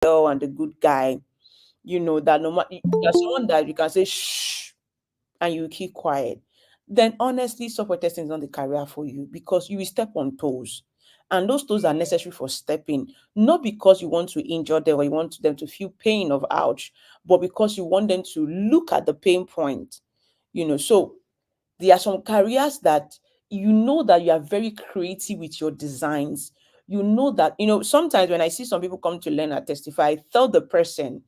girl and the good guy, that no matter you're someone that you can say shh and you keep quiet, then honestly, software testing is not the career for you because you will step on toes. And those toes are necessary for stepping, not because you want to injure them or you want them to feel pain of ouch, but because you want them to look at the pain point. So there are some careers that that you are very creative with your designs. That, sometimes when I see some people come to learn and testify, I tell the person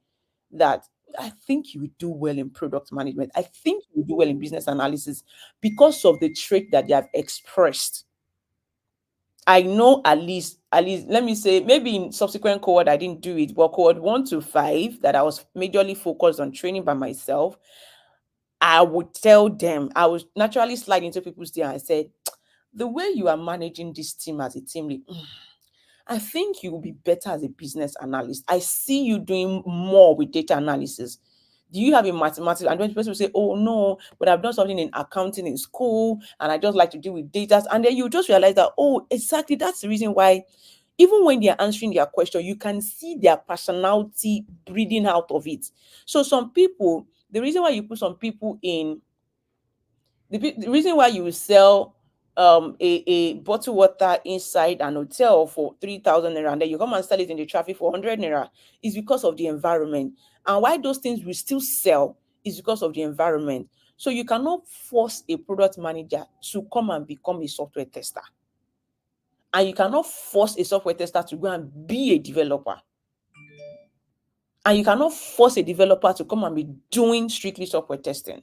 that I think you would do well in product management. I think you would do well in business analysis because of the trait that they have expressed. I know at least, let me say, maybe in subsequent cohort, I didn't do it, but cohort 1 to 5 that I was majorly focused on training by myself, I would tell them, I would naturally slide into people's DM and said, the way you are managing this team as a team lead, I think you will be better as a business analyst. I see you doing more with data analysis. Do you have a mathematics? And when the person will say, oh no, but I've done something in accounting in school and I just like to deal with data. And then you just realize that, oh, exactly, that's the reason why even when they're answering their question, you can see their personality breathing out of it. So some people, the reason why you put some people in the reason why you sell a bottled water inside an hotel for 3,000 naira and then you come and sell it in the traffic for 100 naira is because of the environment. And why those things will still sell is because of the environment. So you cannot force a product manager to come and become a software tester. And you cannot force a software tester to go and be a developer. And you cannot force a developer to come and be doing strictly software testing.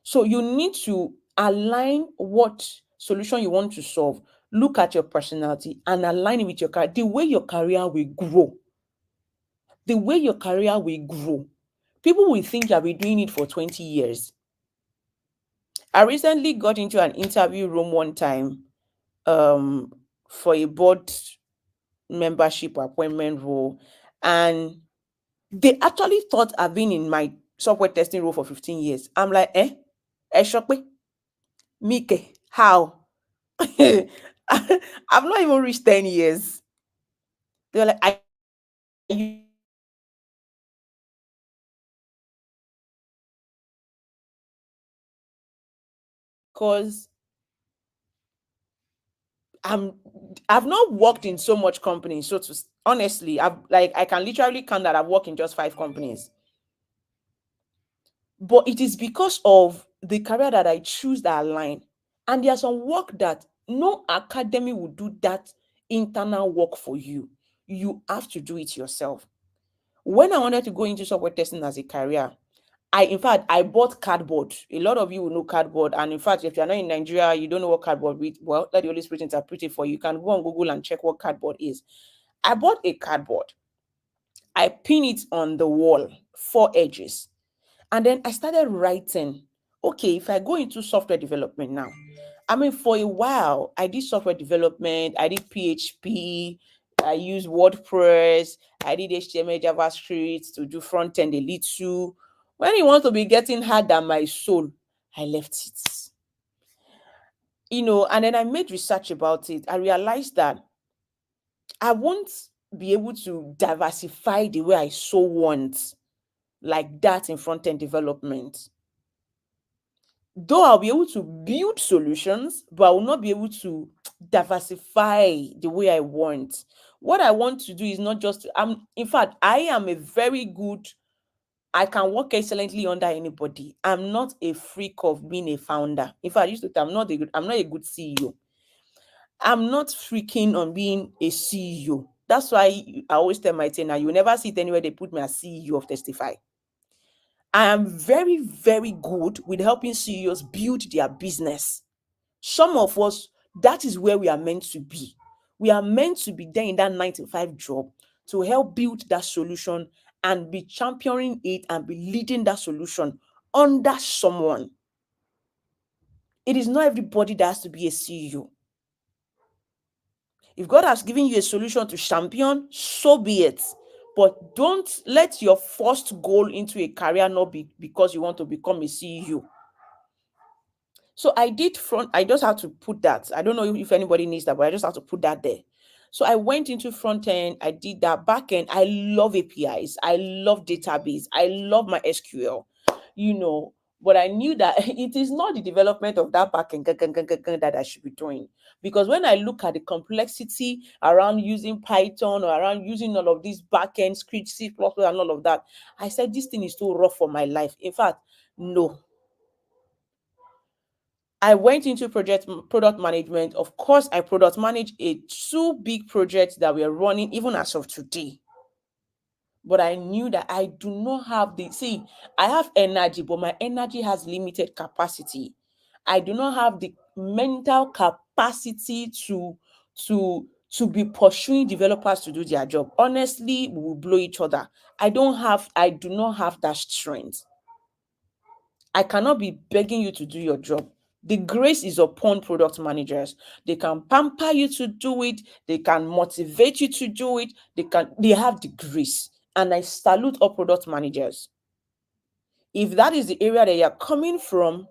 So you need to align what solution you want to solve, look at your personality and align it with your career. The way your career will grow. The way your career will grow. People will think you have been doing it for 20 years. I recently got into an interview room one time for a board membership appointment role, and they actually thought I've been in my software testing role for 15 years. I'm like, Shokpe, Mike, how? I've not even reached 10 years. They're like, I because I'm I've not worked in so much companies. So honestly, I can literally count that I've worked in just 5 companies. But it is because of the career that I choose that align. And there's some work that no academy will do that internal work for you. You have to do it yourself. When I wanted to go into software testing as a career, in fact, I bought cardboard. A lot of you will know cardboard. And in fact, if you're not in Nigeria, you don't know what cardboard is. Well, let the Holy Spirit interpret it for you. You can go on Google and check what cardboard is. I bought a cardboard. I pin it on the wall, 4 edges. And then I started writing, okay, if I go into software development now, I mean, for a while, I did software development, I did PHP, I used WordPress, I did HTML, JavaScript to do front end a little. When it wants to be getting hard than my soul, I left it. And then I made research about it. I realized that I won't be able to diversify the way I so want like that in front end development. Though I'll be able to build solutions, but I will not be able to diversify the way I want. What I want to do is not just, in fact, I am a very good, I can work excellently under anybody. I'm not a freak of being a founder. In fact, I used to tell I'm not a good CEO. I'm not freaking on being a CEO. That's why I always tell my team now, you will never see it anywhere they put me as CEO of Testify. I am very, very good with helping CEOs build their business. Some of us, that is where we are meant to be. We are meant to be there in that 9 to 5 job to help build that solution and be championing it and be leading that solution under someone. It is not everybody that has to be a CEO. If God has given you a solution to champion, so be it. But don't let your first goal into a career not be because you want to become a CEO. So I just had to put that. I don't know if anybody needs that, but I just have to put that there. So I went into front end, I did that. Back end, I love APIs, I love database, I love my SQL, you know. But I knew that it is not the development of that backend that I should be doing. Because when I look at the complexity around using Python or around using all of these backend scripts, C++ and all of that, I said, this thing is too rough for my life. In fact, no. I went into product management. Of course, I product manage two big projects that we are running even as of today. But I knew that I do not have I have energy, but my energy has limited capacity. I do not have the mental capacity to be pursuing developers to do their job. Honestly, we will blow each other. I do not have that strength. I cannot be begging you to do your job. The grace is upon product managers. They can pamper you to do it. They can motivate you to do it. They have the grace. And I salute all product managers. If that is the area that you're coming from,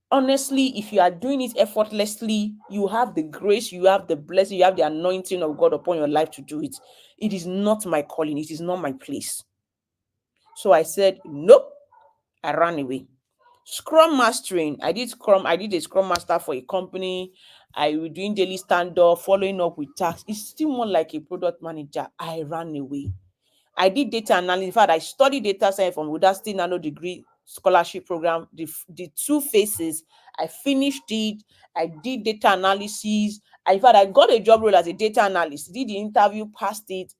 honestly, if you are doing it effortlessly, you have the grace, you have the blessing, you have the anointing of God upon your life to do it. It is not my calling. It is not my place. So I said, nope. I ran away. Scrum mastering. I did a scrum master for a company. I was doing daily stand-up, following up with tasks. It's still more like a product manager. I ran away. I did data analysis. In fact, I studied data science from Udacity Nano Degree Scholarship Program. The two phases, I finished it. I did data analysis. In fact, I got a job role as a data analyst. Did the interview, passed it.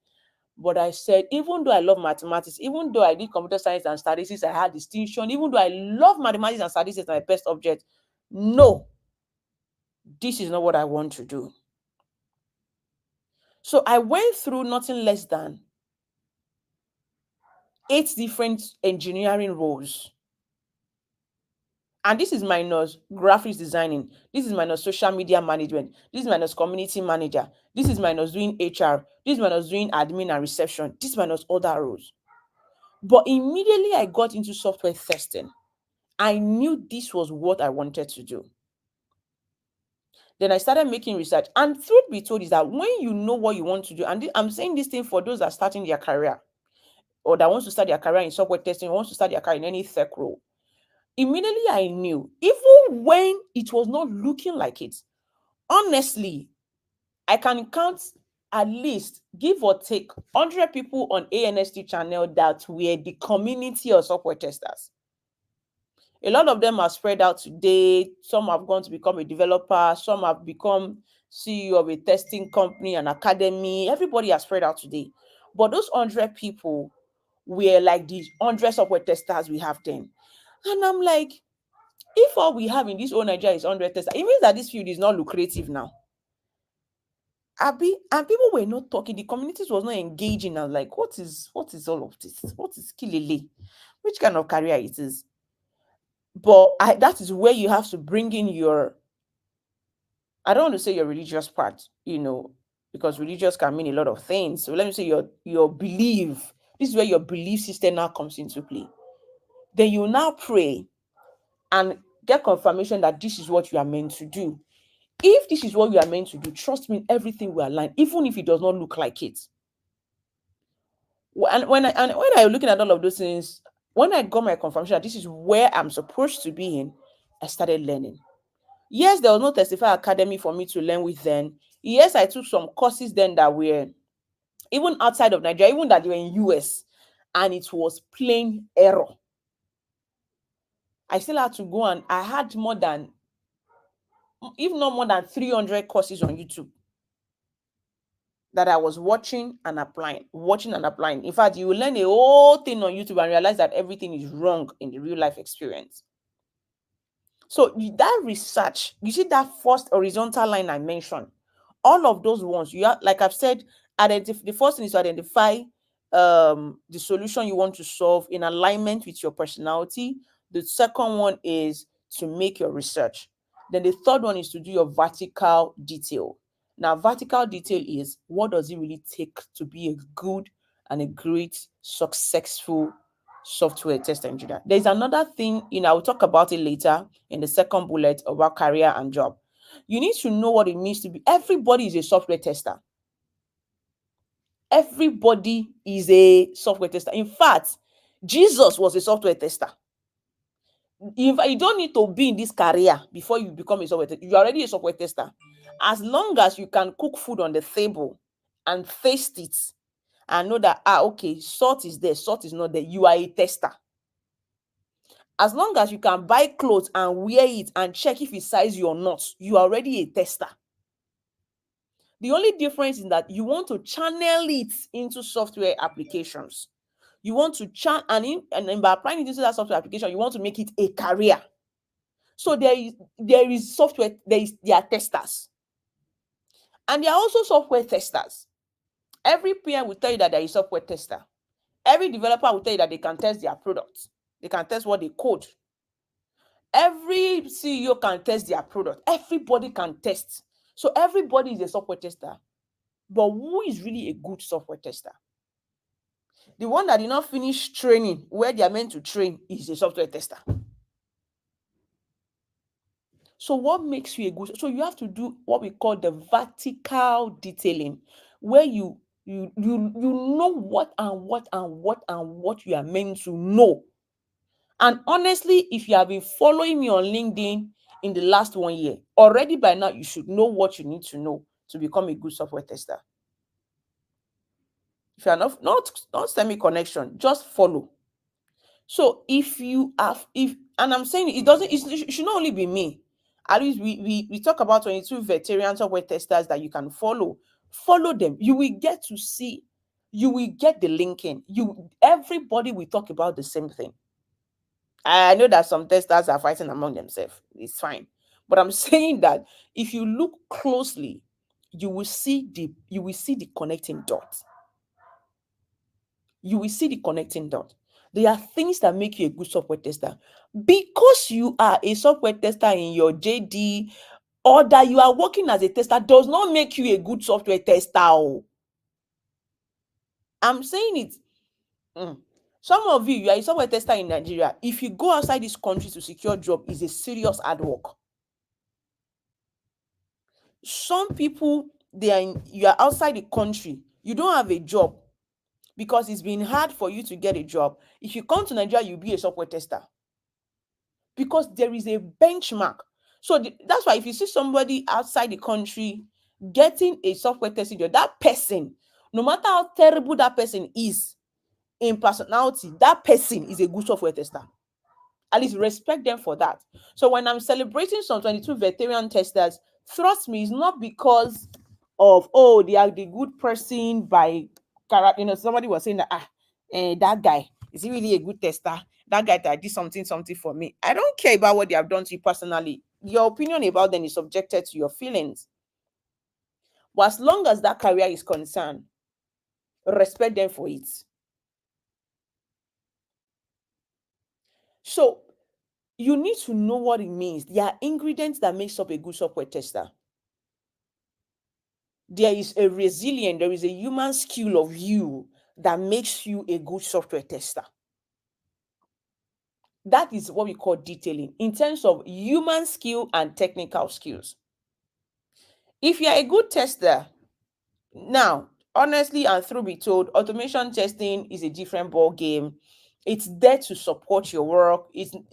But I said, even though I love mathematics, even though I did computer science and statistics, I had distinction, even though I love mathematics and statistics, my best object, no, this is not what I want to do. So I went through nothing less than 8 different engineering roles. And this is minus graphics designing. This is minus social media management. This is minus community manager. This is minus doing HR. This is minus doing admin and reception. This is minus other roles. But immediately I got into software testing. I knew this was what I wanted to do. Then I started making research. And truth be told is that when you know what you want to do, and I'm saying this thing for those that are starting their career or that wants to start their career in software testing, or wants to start their career in any tech role, immediately I knew, even when it was not looking like it, honestly, I can count at least, give or take, 100 people on ANST channel that were the community of software testers. A lot of them are spread out today. Some have gone to become a developer. Some have become CEO of a testing company, an academy. Everybody has spread out today. But those 100 people were like the 100 software testers we have then. And I'm like, if all we have in this whole Nigeria is 100 testers, it means that this field is not lucrative now. Abi, and people were not talking. The communities was not engaging. I was like, what is all of this? What is Kilele? Which kind of career it is? But that is where you have to bring in I don't want to say your religious part, because religious can mean a lot of things. So let me say your belief. This is where your belief system now comes into play. Then you now pray and get confirmation that this is what you are meant to do. If this is what you are meant to do, trust me, everything will align, even if it does not look like it. And when I looking at all of those things, when I got my confirmation that this is where I'm supposed to be in, I started learning. Yes, there was no Testify Academy for me to learn with then. Yes, I took some courses then that were even outside of Nigeria, even that they were in US, and it was plain error. I still had to go, and I had if not more than 300 courses on YouTube that I was watching and applying. In fact, you will learn a whole thing on YouTube and realize that everything is wrong in the real life experience. So that research, you see that first horizontal line I mentioned, all of those ones, you have, like I've said, the first thing is to identify the solution you want to solve in alignment with your personality. The second one is to make your research. Then the third one is to do your vertical detail. Now, vertical detail is, what does it really take to be a good and a great, successful software test engineer? There's another thing, I'll talk about it later in the second bullet about career and job. You need to know what it means to be. Everybody is a software tester. Everybody is a software tester. In fact, Jesus was a software tester. If you don't need to be in this career before you become a software tester, you're already a software tester. As long as you can cook food on the table and taste it and know that, okay, salt is there, salt is not there, you are a tester. As long as you can buy clothes and wear it and check if it size you or not, you are already a tester. The only difference is that you want to channel it into software applications. You want to channel, and by applying it into that software application, you want to make it a career. So there is software, there are testers. And there are also software testers. Every PM will tell you that there is software tester. Every developer will tell you that they can test their products. They can test what they code. Every CEO can test their product. Everybody can test. So everybody is a software tester. But who is really a good software tester? The one that did not finish training where they are meant to train is a software tester. So what makes you a good? So you have to do what we call the vertical detailing, where you know what you are meant to know. And honestly, if you have been following me on LinkedIn in the last 1 year, already by now you should know what you need to know to become a good software tester. If you are not semi-connection, just follow. So if you have, and I'm saying it should not only be me. At least we talk about 22 veteran software testers that you can follow. Follow them. You will get to see, you will get the linking. Everybody will talk about the same thing. I know that some testers are fighting among themselves. It's fine. But I'm saying that if you look closely, you will see the connecting dots. You will see the connecting dot. There are things that make you a good software tester. Because you are a software tester in your JD or that you are working as a tester does not make you a good software tester. Oh. I'm saying it. Some of you are a software tester in Nigeria. If you go outside this country to secure a job, it's a serious hard work. Some people, you are outside the country, you don't have a job because it's been hard for you to get a job. If you come to Nigeria, you'll be a software tester because there is a benchmark. So that's why if you see somebody outside the country getting a software testing job, that person, no matter how terrible that person is in personality, that person is a good software tester. At least respect them for that. So when I'm celebrating some 22 veteran testers, trust me, it's not because of, they are the good person by character. Somebody was saying that that guy, is he really a good tester? That guy that did something for me. I don't care about what they have done to you personally. Your opinion about them is subjected to your feelings. But as long as that career is concerned, respect them for it. So you need to know what it means. There are ingredients that makes up a good software tester. There is a resilient, there is a human skill of you that makes you a good software tester. That is what we call detailing in terms of human skill and technical skills. If you are a good tester, now, honestly and through be told, automation testing is a different ball game. It's there to support your work.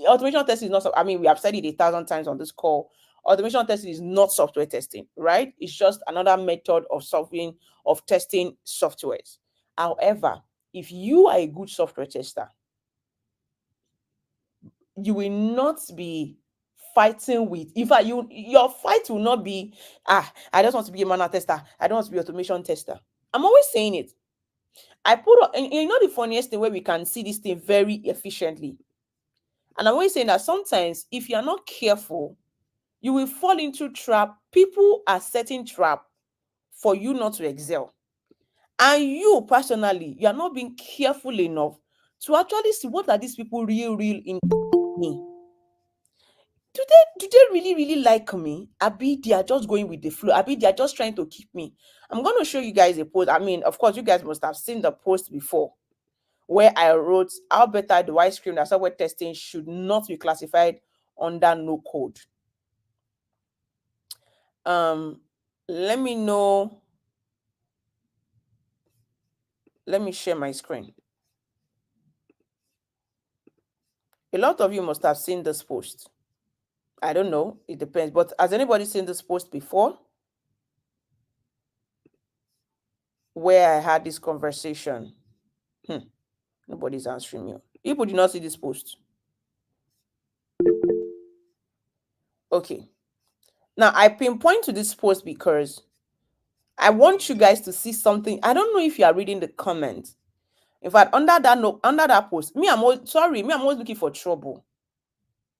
Automation testing is not. We have said it 1,000 times on this call. Automation testing is not software testing, right? It's just another method of testing softwares. However, if you are a good software tester, you will not be fighting with. In fact, your fight will not be, I just want to be a manual tester. I don't want to be automation tester. I'm always saying it. And the funniest thing where we can see this thing very efficiently. And I'm always saying that sometimes if you're not careful, you will fall into trap. People are setting trap for you not to excel. And you personally, you are not being careful enough to actually see what are these people real in me. Do they really, really like me? Abi, they are just going with the flow. Abi, they are just trying to keep me. I'm going to show you guys a post. Of course, you guys must have seen the post before where I wrote, how better do I scream that software testing should not be classified under no code. Let me know Let me share my screen. A lot of you must have seen this post. I don't know. It depends. But has anybody seen this post before where I had this conversation? Hmm. Nobody's answering you. People did not see this post. Okay. Now, I pinpoint to this post because I want you guys to see something. I don't know if you are reading the comments. In fact, under that note, under that post, I'm always looking for trouble.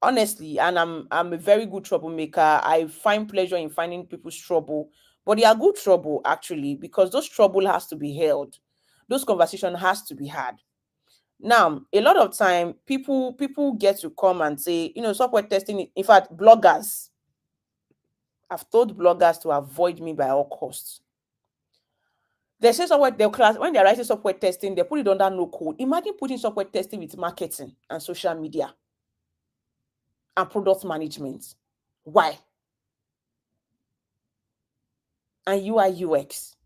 Honestly, and I'm a very good troublemaker. I find pleasure in finding people's trouble, but they are good trouble actually, because those trouble has to be held. Those conversation has to be had. Now, a lot of time people get to come and say, software testing, in fact, bloggers. I've told bloggers to avoid me by all costs. They say software, their class, when they're writing software testing, they put it under no code. Imagine putting software testing with marketing and social media and product management. Why? And UI UX.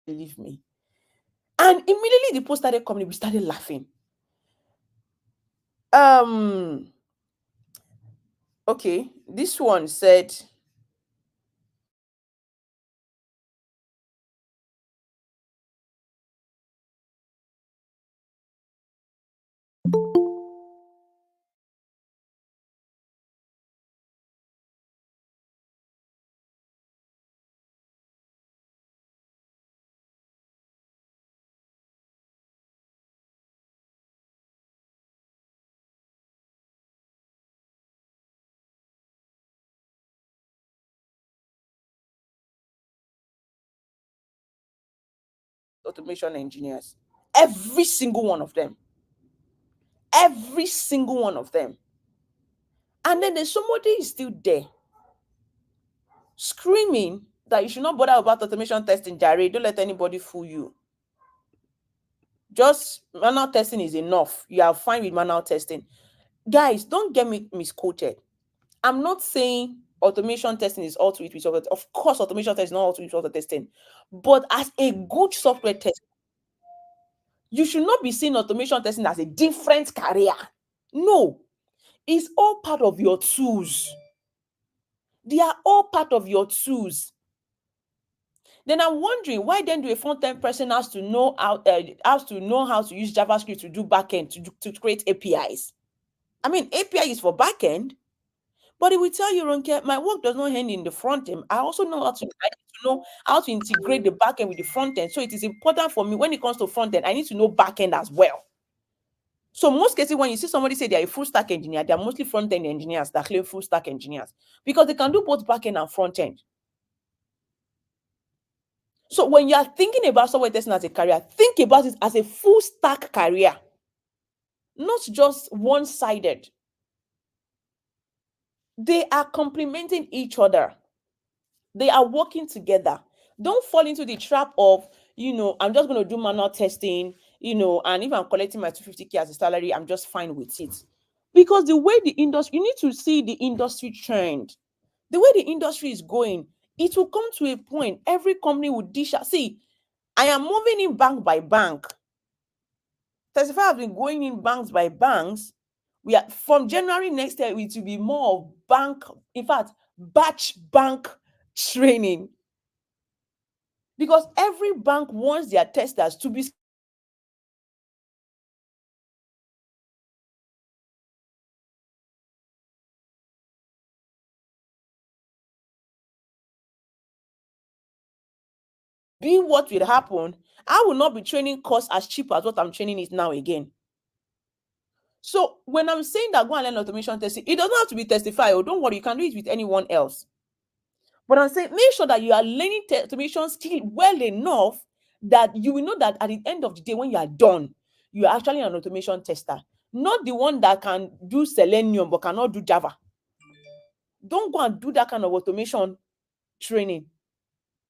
Believe me. And immediately the post started coming, we started laughing. Um, okay, this one said, automation engineers. Every single one of them. Every single one of them. And then there's somebody is still there screaming that you should not bother about automation testing, Jared. Don't let anybody fool you. Just manual testing is enough. You are fine with manual testing. Guys, don't get me misquoted. I'm not saying automation testing is all to it with software. Of course, automation testing is not all to it with software testing. But as a good software tester, you should not be seeing automation testing as a different career. No, it's all part of your tools. They are all part of your tools. Then I'm wondering, why then do a front-end person has to know how to use JavaScript to do backend to create APIs? I mean, API is for backend, but it will tell you, Ronke, my work does not end in the front end. I also know I need to know how to integrate the backend with the front end. So it is important for me when it comes to front end, I need to know backend as well. So most cases, when you see somebody say they're a full stack engineer, they're mostly front end engineers that claim full stack engineers because they can do both backend and front end. So when you are thinking about software testing as a career, think about it as a full stack career, not just one-sided. They are complementing each other. They are working together. Don't fall into the trap of, I'm just going to do manual testing, and if I'm collecting my 250K as a salary, I'm just fine with it. Because the way the industry, you need to see the industry trend. The way the industry is going, it will come to a point, every company will dish out. See, I am moving in bank by bank. Testify has been going in banks by banks. We are from January next year, it will be more of bank, in fact, batch bank training. Because every bank wants their testers to be be what will happen, I will not be training course as cheap as what I'm training it now again. So when I'm saying that go and learn automation testing, it doesn't have to be Testify. Oh, don't worry, you can do it with anyone else. But I'm saying make sure that you are learning automation skill well enough that you will know that at the end of the day, when you are done, you are actually an automation tester, not the one that can do Selenium but cannot do Java. Don't go and do that kind of automation training.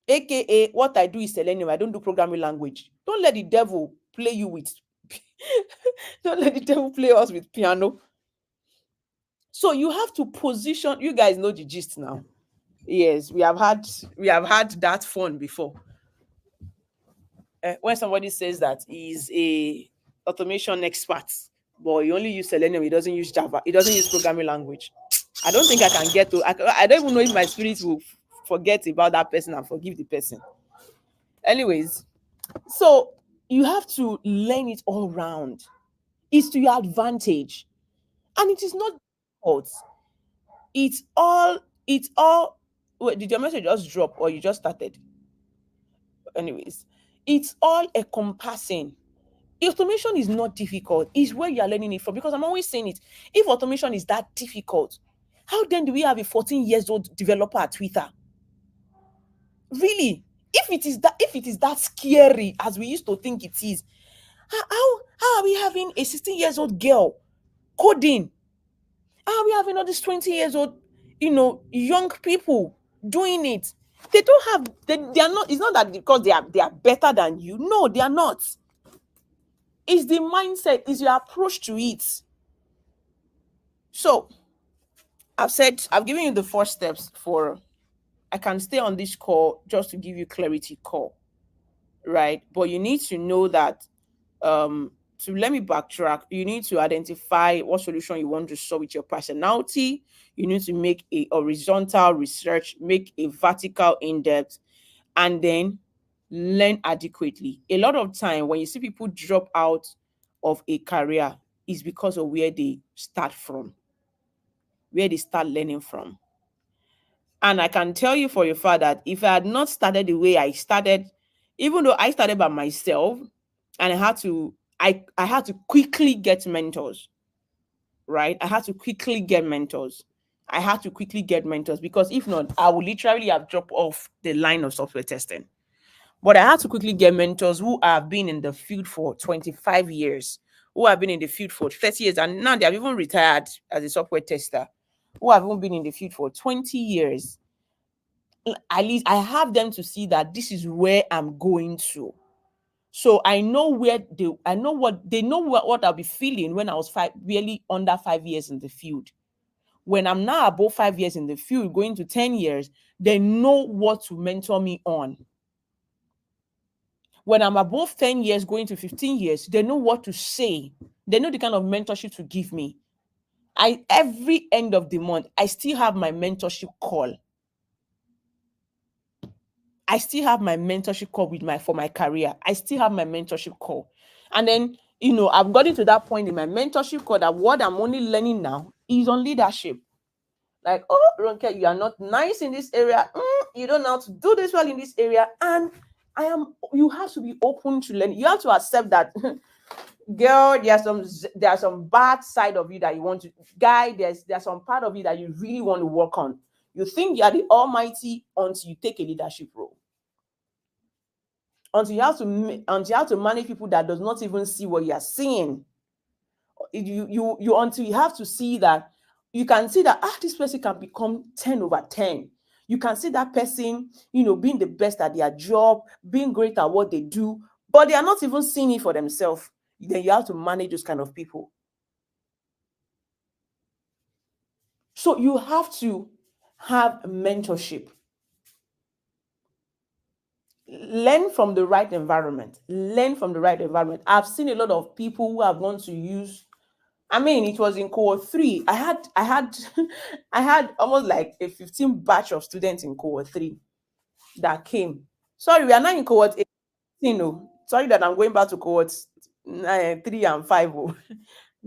AKA, what I do is Selenium. I don't do programming language. Don't let the devil play you with. Don't let the devil play us with piano. So you have to position. You guys know the gist now. Yes, we have had that fun before. When somebody says that he's a automation expert, but he only use Selenium, he doesn't use Java, he doesn't use programming language. I don't think I can get to. I don't even know if my spirit will forget about that person and forgive the person. Anyways, so you have to learn it all round. It's to your advantage, and it is not fault. It's all. It's all. Wait, did your message just drop or you just started? Anyways, it's all encompassing. Automation is not difficult. It's where you are learning it from. Because I'm always saying it. If automation is that difficult, how then do we have a 14 years old developer at Twitter? Really? If it is that scary as we used to think it is, how are we having a 16 years old girl coding? How are we having all these 20 years old, young people doing it? They don't have they are not. It's not that because they are better than you. No, they are not. It's the mindset, it's your approach to it. So I've given you the 4 steps for I can stay on this call just to give you clarity call, right? But you need to know that to let me backtrack, you need to identify what solution you want to solve with your personality. You need to make a horizontal research, make a vertical in-depth, and then learn adequately. A lot of time when you see people drop out of a career is because of where they start from, where they start learning from. And I can tell you for a fact that if I had not started the way I started, even though I started by myself and I had to quickly get mentors, right? I had to quickly get mentors. I had to quickly get mentors because if not, I would literally have dropped off the line of software testing. But I had to quickly get mentors who have been in the field for 25 years, who have been in the field for 30 years, and now they have even retired as a software tester, who have even been in the field for 20 years. At least I have them to see that this is where I'm going to. So I know what I'll be feeling when I was really under 5 years in the field. When I'm now above 5 years in the field, going to 10 years, they know what to mentor me on. When I'm above 10 years, going to 15 years, they know what to say. They know the kind of mentorship to give me. Every end of the month, I still have my mentorship call. I still have my mentorship call for my career. I still have my mentorship call. And then, I've gotten to that point in my mentorship call that what I'm only learning now is on leadership. Like, oh, Ronke, you are not nice in this area. You don't know how to do this well in this area. And you have to be open to learn. You have to accept that, girl, there are some bad side of you that you want to, guy, there's some part of you that you really want to work on. You think you are the almighty until you take a leadership role. Until you have to manage people that does not even see what you are seeing. Until you have to see that you can see that this person can become 10 over 10. You can see that person, being the best at their job, being great at what they do, but they are not even seeing it for themselves. Then you have to manage those kind of people. So you have to have mentorship. Learn from the right environment. I've seen a lot of people who have gone to use. It was in cohort 3. I had I had almost like a 15 batch of students in cohort 3 that came. Sorry, we are not in cohort 18. No. Sorry that I'm going back to cohorts 3 and 5. Oh.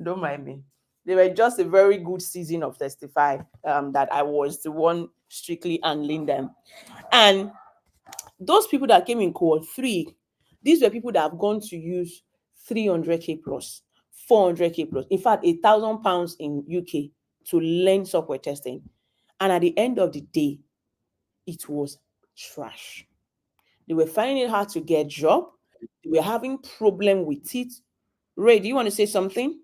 Don't mind me. They were just a very good season of Testify that I was the one strictly handling them. And those people that came in cohort 3, these were people that have gone to use 300k plus, 400k plus, in fact, £1,000 in UK to learn software testing. And at the end of the day, it was trash. They were finding it hard to get job. They were having problem with it. Ray, do you want to say something?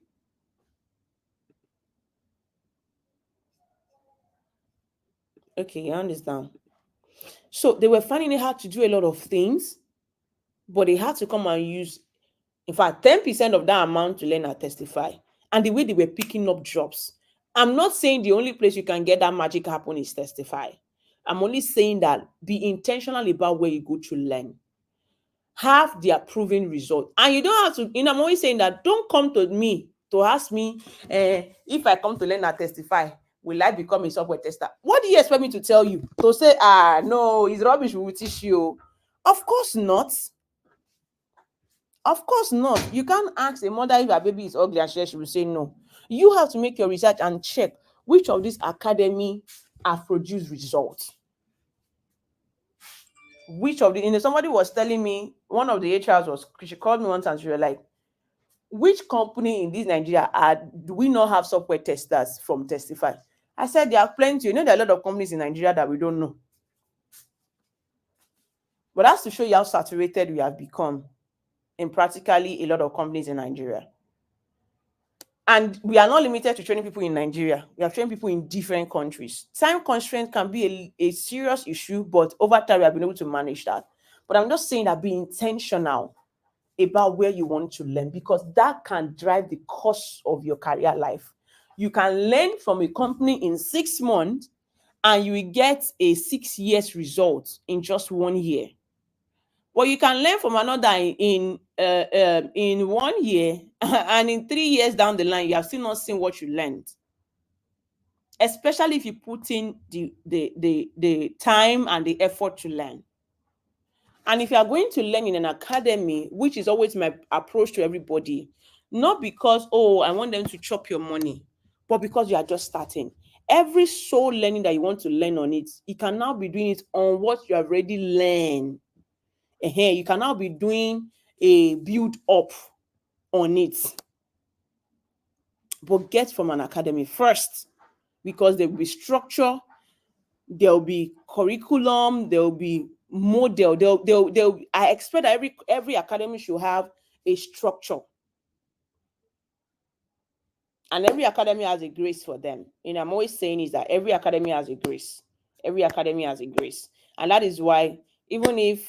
Okay, I understand. So they were finding it hard to do a lot of things, but they had to come and use, in fact, 10% of that amount to learn and testify. And the way they were picking up jobs. I'm not saying the only place you can get that magic happen is testify. I'm only saying that be intentional about where you go to learn. Have their proven result. And you don't have to, I'm always saying that don't come to me to ask me if I come to learn and testify, will I become a software tester? What do you expect me to tell you? To say, no, it's rubbish, we will teach you. Of course not. Of course not. You can't ask a mother if her baby is ugly and she will say no. You have to make your research and check which of these academy have produced results. Which of the, somebody was telling me, one of the HRs was, she called me once and she was like, which company in this Nigeria do we not have software testers from Testify? I said, there are plenty. There are a lot of companies in Nigeria that we don't know. But that's to show you how saturated we have become in practically a lot of companies in Nigeria. And we are not limited to training people in Nigeria. We are training people in different countries. Time constraint can be a serious issue, but over time we have been able to manage that. But I'm just saying that be intentional about where you want to learn, because that can drive the course of your career life. You can learn from a company in 6 months and you will get a 6 years result in just 1 year. Well, you can learn from another in 1 year and in 3 years down the line, you have still not seen what you learned. Especially if you put in the time and the effort to learn. And if you are going to learn in an academy, which is always my approach to everybody, not because, I want them to chop your money, but because you are just starting. Every soul learning that you want to learn on it, you can now be doing it on what you have already learned. You can now be doing a build up on it. But get from an academy first, because there will be structure, there will be curriculum, there will be model. I expect that every academy should have a structure. And every academy has a grace for them. And I'm always saying is that every academy has a grace. Every academy has a grace. And that is why, even if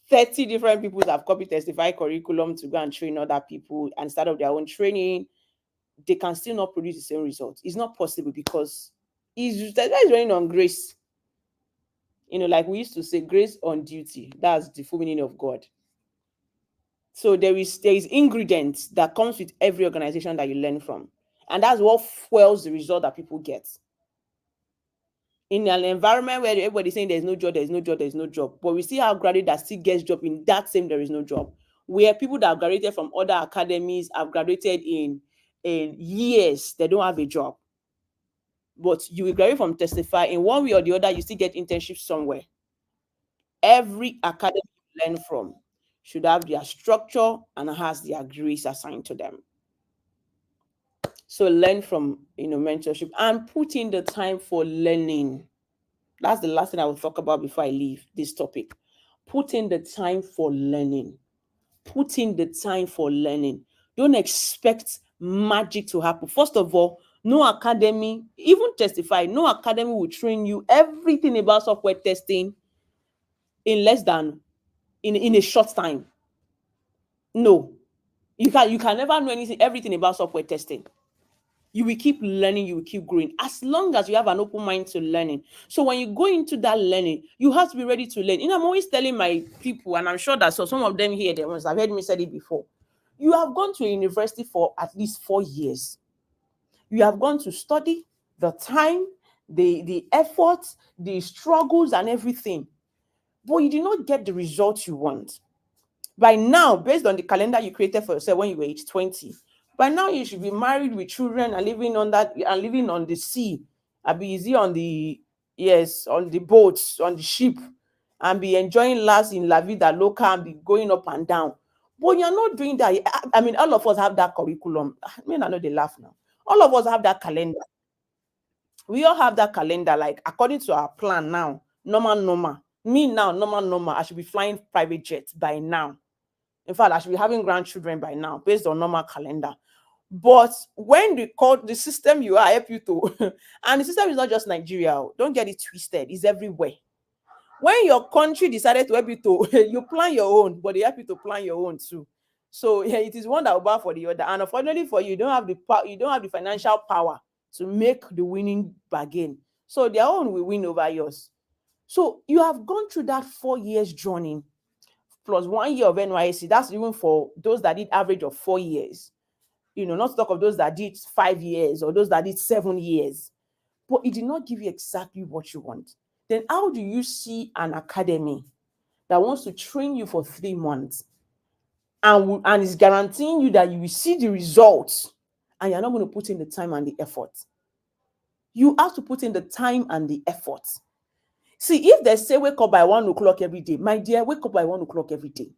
30 different people have copied Testify curriculum to go and train other people and start up their own training, they can still not produce the same results. It's not possible, because Testify is running on grace. Like we used to say, grace on duty. That's the full meaning of God. So there is ingredients that comes with every organization that you learn from. And that's what fuels the result that people get. In an environment where everybody's saying there's no job, there's no job, there's no job. But we see how graduate that still gets job in that same there is no job. Where people that have graduated from other academies have graduated in years, they don't have a job. But you will graduate from Testify, in one way or the other, you still get internship somewhere. Every academy you learn from should have their structure and has their grace assigned to them. So learn from mentorship and put in the time for learning. That's the last thing I will talk about before I leave this topic. Put in the time for learning. Put in the time for learning. Don't expect magic to happen. First of all, no academy, even Testify, no academy will train you everything about software testing in less than in a short time. No, you can never know everything about software testing. You will keep learning, you will keep growing, as long as you have an open mind to learning. So when you go into that learning, you have to be ready to learn. I'm always telling my people, and I'm sure that some of them here, the ones I've heard me say it before. You have gone to a university for at least 4 years. You have gone to study, the time, the effort, the struggles and everything. But you did not get the results you want. By now, based on the calendar you created for yourself when you were age 20, by now you should be married with children and living on the sea. I'll be easy on the boats, on the ship, and be enjoying lives in La Vida Loca and be going up and down. But you're not doing that. I mean, all of us have that curriculum. I mean, I know they laugh now. All of us have that calendar. We all have that calendar, like according to our plan now. Normal. Me now, normal. I should be flying private jets by now. In fact, I should be having grandchildren by now, based on normal calendar. But when they call the system, you are help you to, and the system is not just Nigeria. Don't get it twisted. It's everywhere. When your country decided to help you to, you plan your own, but they help you to plan your own too. So yeah, it is one that will bow for the other. And unfortunately for you, you don't have the power, you don't have the financial power to make the winning bargain. So their own will win over yours. So you have gone through that 4 years journey plus 1 year of NYSC. That's even for those that did average of 4 years. Not to talk of those that did 5 years or those that did 7 years. But it did not give you exactly what you want. Then how do you see an academy that wants to train you for 3 months and is guaranteeing you that you will see the results and you're not going to put in the time and the effort? You have to put in the time and the effort. See, if they say wake up by 1 o'clock every day, my dear, wake up by 1 o'clock every day.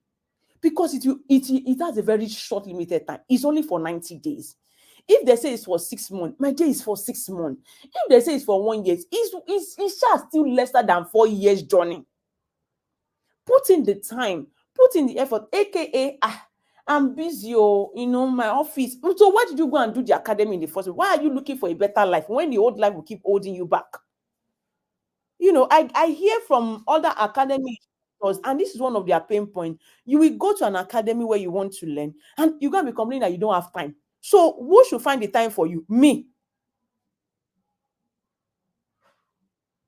Because it has a very short limited time. It's only for 90 days. If they say it's for 6 months, my dear, is for 6 months. If they say it's for 1 year, it's just still lesser than 4 years journey. Put in the time, put in the effort, aka I'm busy, my office. So why did you go and do the academy in the first place? Why are you looking for a better life when the old life will keep holding you back? I hear from other academy, and this is one of their pain points. You will go to an academy where you want to learn, and you're going to be complaining that you don't have time. So who should find the time for you? Me.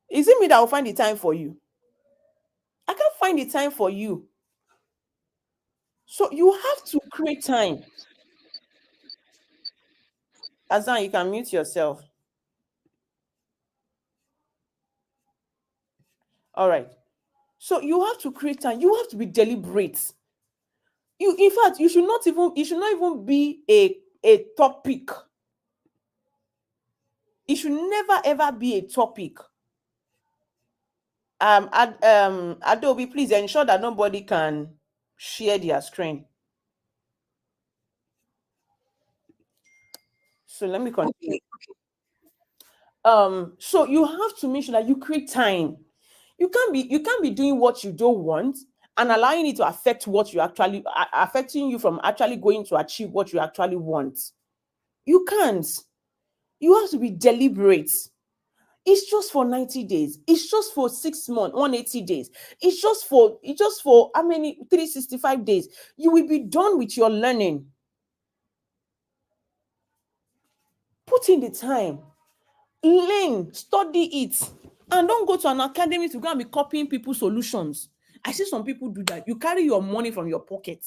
Is it me that will find the time for you? I can't find the time for you. So you have to create time. Azan, you can mute yourself. All right. So you have to create time. You have to be deliberate. In fact, it should not even be a topic. It should never ever be a topic. Adobe, please ensure that nobody can share their screen. So let me continue. So you have to make sure that you create time. You can't be doing what you don't want and allowing it to affect what you actually affecting you from actually going to achieve what you actually want. You can't. You have to be deliberate. It's just for 90 days. It's just for 6 months, 180 days. It's just for how many? 365 days. You will be done with your learning. Put in the time. Learn, study it. And don't go to an academy to go and be copying people's solutions. I see some people do that. You carry your money from your pocket.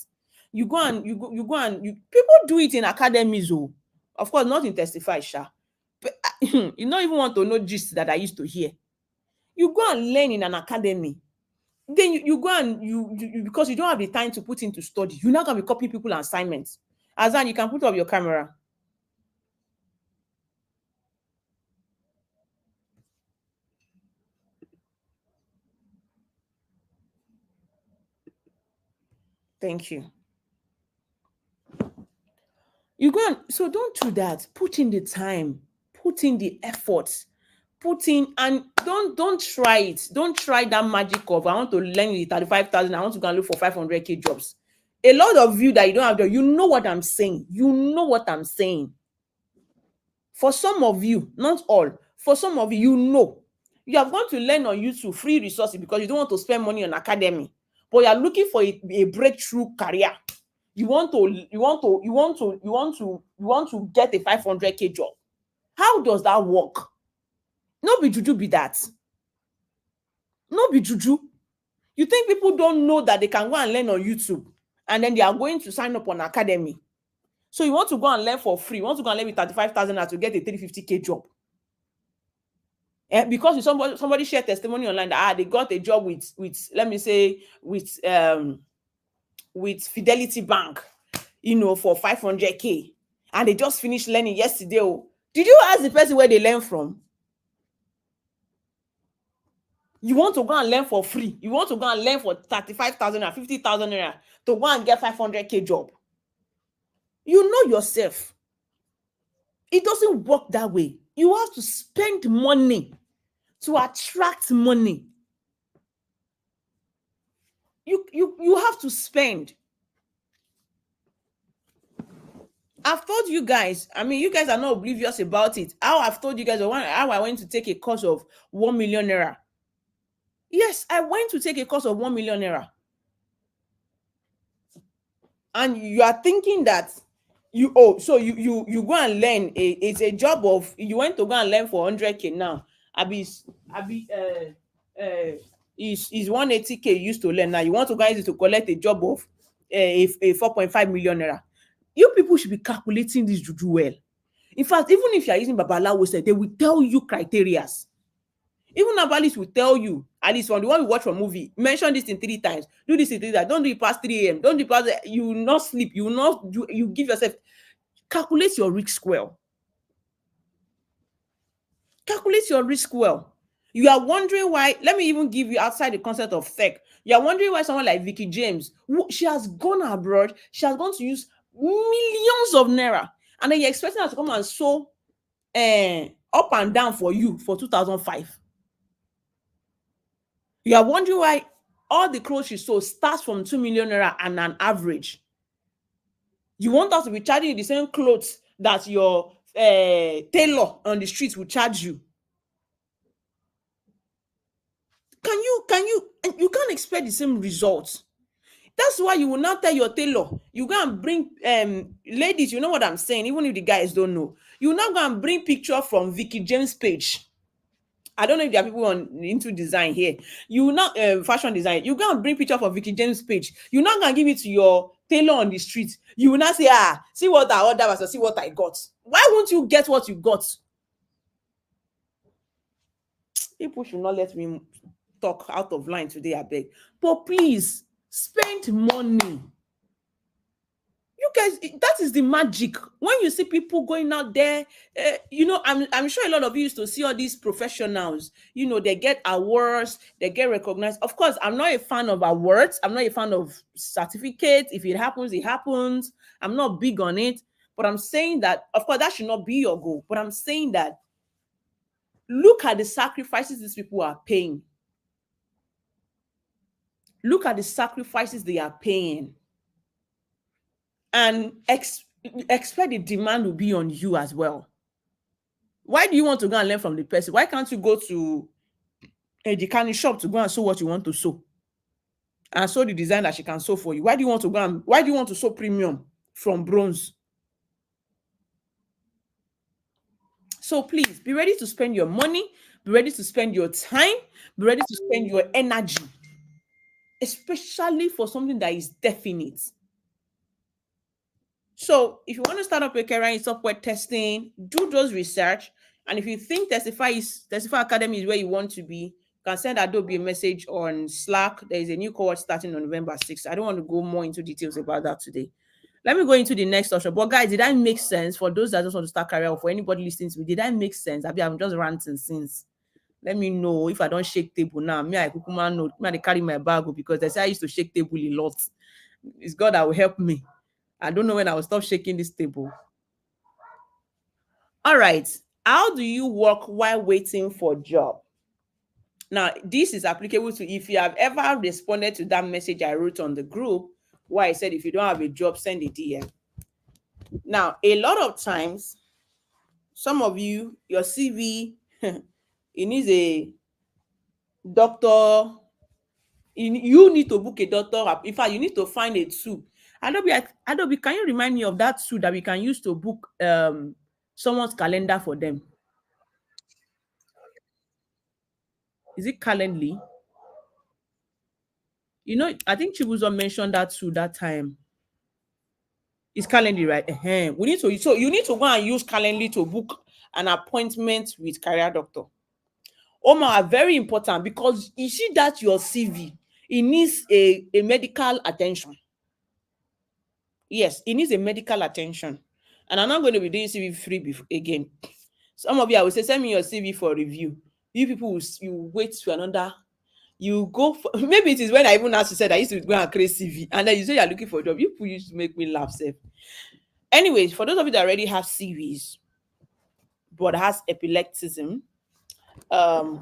You go and people do it in academies. Oh, of course, not in Testify, Sha. But you don't even want to know gist that I used to hear. You go and learn in an academy. Then you go and you because you don't have the time to put into study, you're not going to be copying people's assignments. Azan, you can put up your camera. Thank you. You go and so don't do that. Put in the time, put in the effort, put in and don't try it. Don't try that magic of I want to learn the 35,000. I want to go and look for 500k jobs. A lot of you that you don't have job, you know what I'm saying. You know what I'm saying. For some of you, not all, for some of you, you have gone to learn on YouTube free resources because you don't want to spend money on academy, but you are looking for a breakthrough career. You want to get a 500k job. How does that work? No be juju be that. No be juju. You think people don't know that they can go and learn on YouTube and then they are going to sign up on academy? So you want to go and learn for free. You want to go and learn with 35,000 to get a 350k job. Because somebody shared testimony online that they got a job with let me say with Fidelity Bank, for 500k, and they just finished learning yesterday. Did you ask the person where they learn from? You want to go and learn for free. You want to go and learn for 35,000 or 50,000 naira to go and get 500K job. You know yourself. It doesn't work that way. You have to spend money to attract money. You have to spend. I've told you guys, I mean, you guys are not oblivious about it. How I've told you guys how I went to take a course of 1 million naira. Yes, I went to take a course of 1 million naira. And you are thinking that you go and learn. It's a job of, you went to go and learn for 100K now. Is 180K used to learn. Now you want to guys to collect a job of a 4.5 million naira. You people should be calculating this juju well. In fact, even if you are using Babalawo, they will tell you criterias. Even Nabalis will tell you, at least from the one we watch from movie, mention this in 3 times, do this in 3 times, don't do it past 3 a.m., don't do it past, you will not sleep, you will not do, you give yourself, calculate your risk well. Calculate your risk well. You are wondering why, let me even give you outside the concept of tech, you are wondering why someone like Vicky James, she has gone abroad, she has gone to use millions of naira, and then you're expecting her to come and sew up and down for you for 2005. You are wondering why all the clothes she sold starts from 2 million naira and an average. You want us to be charging you the same clothes that your tailor on the streets will charge you. You can't expect the same results. That's why you will not tell your tailor, you go and bring, ladies, you know what I'm saying, even if the guys don't know, you will not go and bring picture from Vicky James' page. I don't know if there are people into design here. You will not fashion design. You go and bring picture from Vicky James' page. You're not gonna give it to your tailor on the street. You will not say, see what I ordered versus see what I got. Why won't you get what you got? People should not let me talk out of line today, I beg. But please, spend money. You guys, that is the magic. When you see people going out there, I'm sure a lot of you used to see all these professionals, they get awards, they get recognized. Of course, I'm not a fan of awards. I'm not a fan of certificates. If it happens, it happens. I'm not big on it. But I'm saying that, of course, that should not be your goal. But I'm saying that look at the sacrifices these people are paying. Look at the sacrifices they are paying. And expect the demand will be on you as well. Why do you want to go and learn from the person? Why can't you go to a Dikani shop to go and sew what you want to sew? And sew the design that she can sew for you. Why do you want to sew premium from bronze? So please be ready to spend your money, be ready to spend your time, be ready to spend your energy, especially for something that is definite. So if you want to start up a career in software testing, do those research. And if you think Testify Academy is where you want to be, you can send Adobe a message on Slack. There is a new cohort starting on November 6th. I don't want to go more into details about that today. Let me go into the next option. But guys, did that make sense for those that just want to start career, or for anybody listening to me? Did that make sense? I'm just ranting since. Let me know if I don't shake table now. Me, I know. I carry my bag because they say I used to shake table a lot. It's God that will help me. I don't know when I will stop shaking this table. All right. How do you work while waiting for a job? Now, this is applicable to if you have ever responded to that message I wrote on the group where I said, if you don't have a job, send a DM. Now, a lot of times, some of you, your CV, it needs a doctor. You need to book a doctor. In fact, you need to find a tool. Adobe, can you remind me of that tool that we can use to book someone's calendar for them? Is it Calendly? I think Chibuzo mentioned that tool that time. It's Calendly, right? So you need to go and use Calendly to book an appointment with career doctor. Are very important because you see that your CV, it needs a medical attention. Yes, it needs a medical attention. And I'm not going to be doing CV free again. Some of you, I will say, send me your CV for review. You people, you wait to another You go for maybe it is when I even asked you said I used to go and create CV, and then you say you're looking for a job. You people used to make me laugh, Seth. Anyways, for those of you that already have CVs but has epilepticism,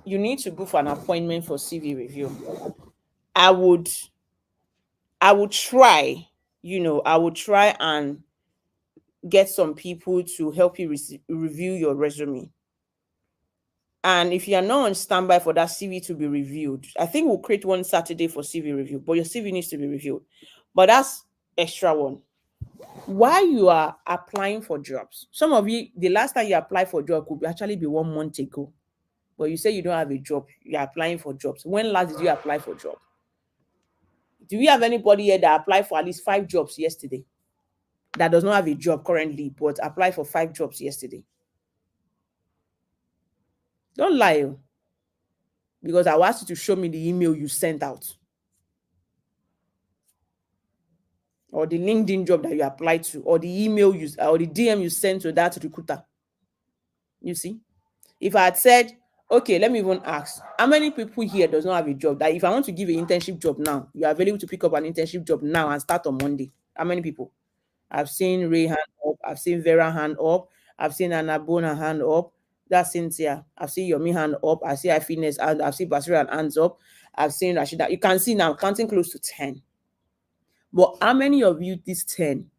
you need to book for an appointment for CV review. I would I would try, I would try and get some people to help you review your resume. And if you are not on standby for that CV to be reviewed, I think we'll create one Saturday for CV review, but your CV needs to be reviewed. But that's extra one. While you are applying for jobs, some of you, the last time you applied for a job could actually be 1 month ago, but you say you don't have a job, you're applying for jobs. When last did you apply for a job? Do we have anybody here that applied for at least 5 jobs yesterday that does not have a job currently, but applied for 5 jobs yesterday? Don't lie, because I will ask you to show me the email you sent out or the LinkedIn job that you applied to or the email you or the DM you sent to that recruiter. You see, if I had said, okay, let me even ask, how many people here does not have a job that if I want to give an internship job now, you are available to pick up an internship job now and start on Monday? How many people? I've seen Ray hand up. I've seen Vera hand up. I've seen Anna Bona hand up. That's Cynthia. I've seen Yomi hand up. I see Happiness and I've seen Basira hands up. I've seen Rashida. You can see now, counting close to 10. But how many of you, this 10,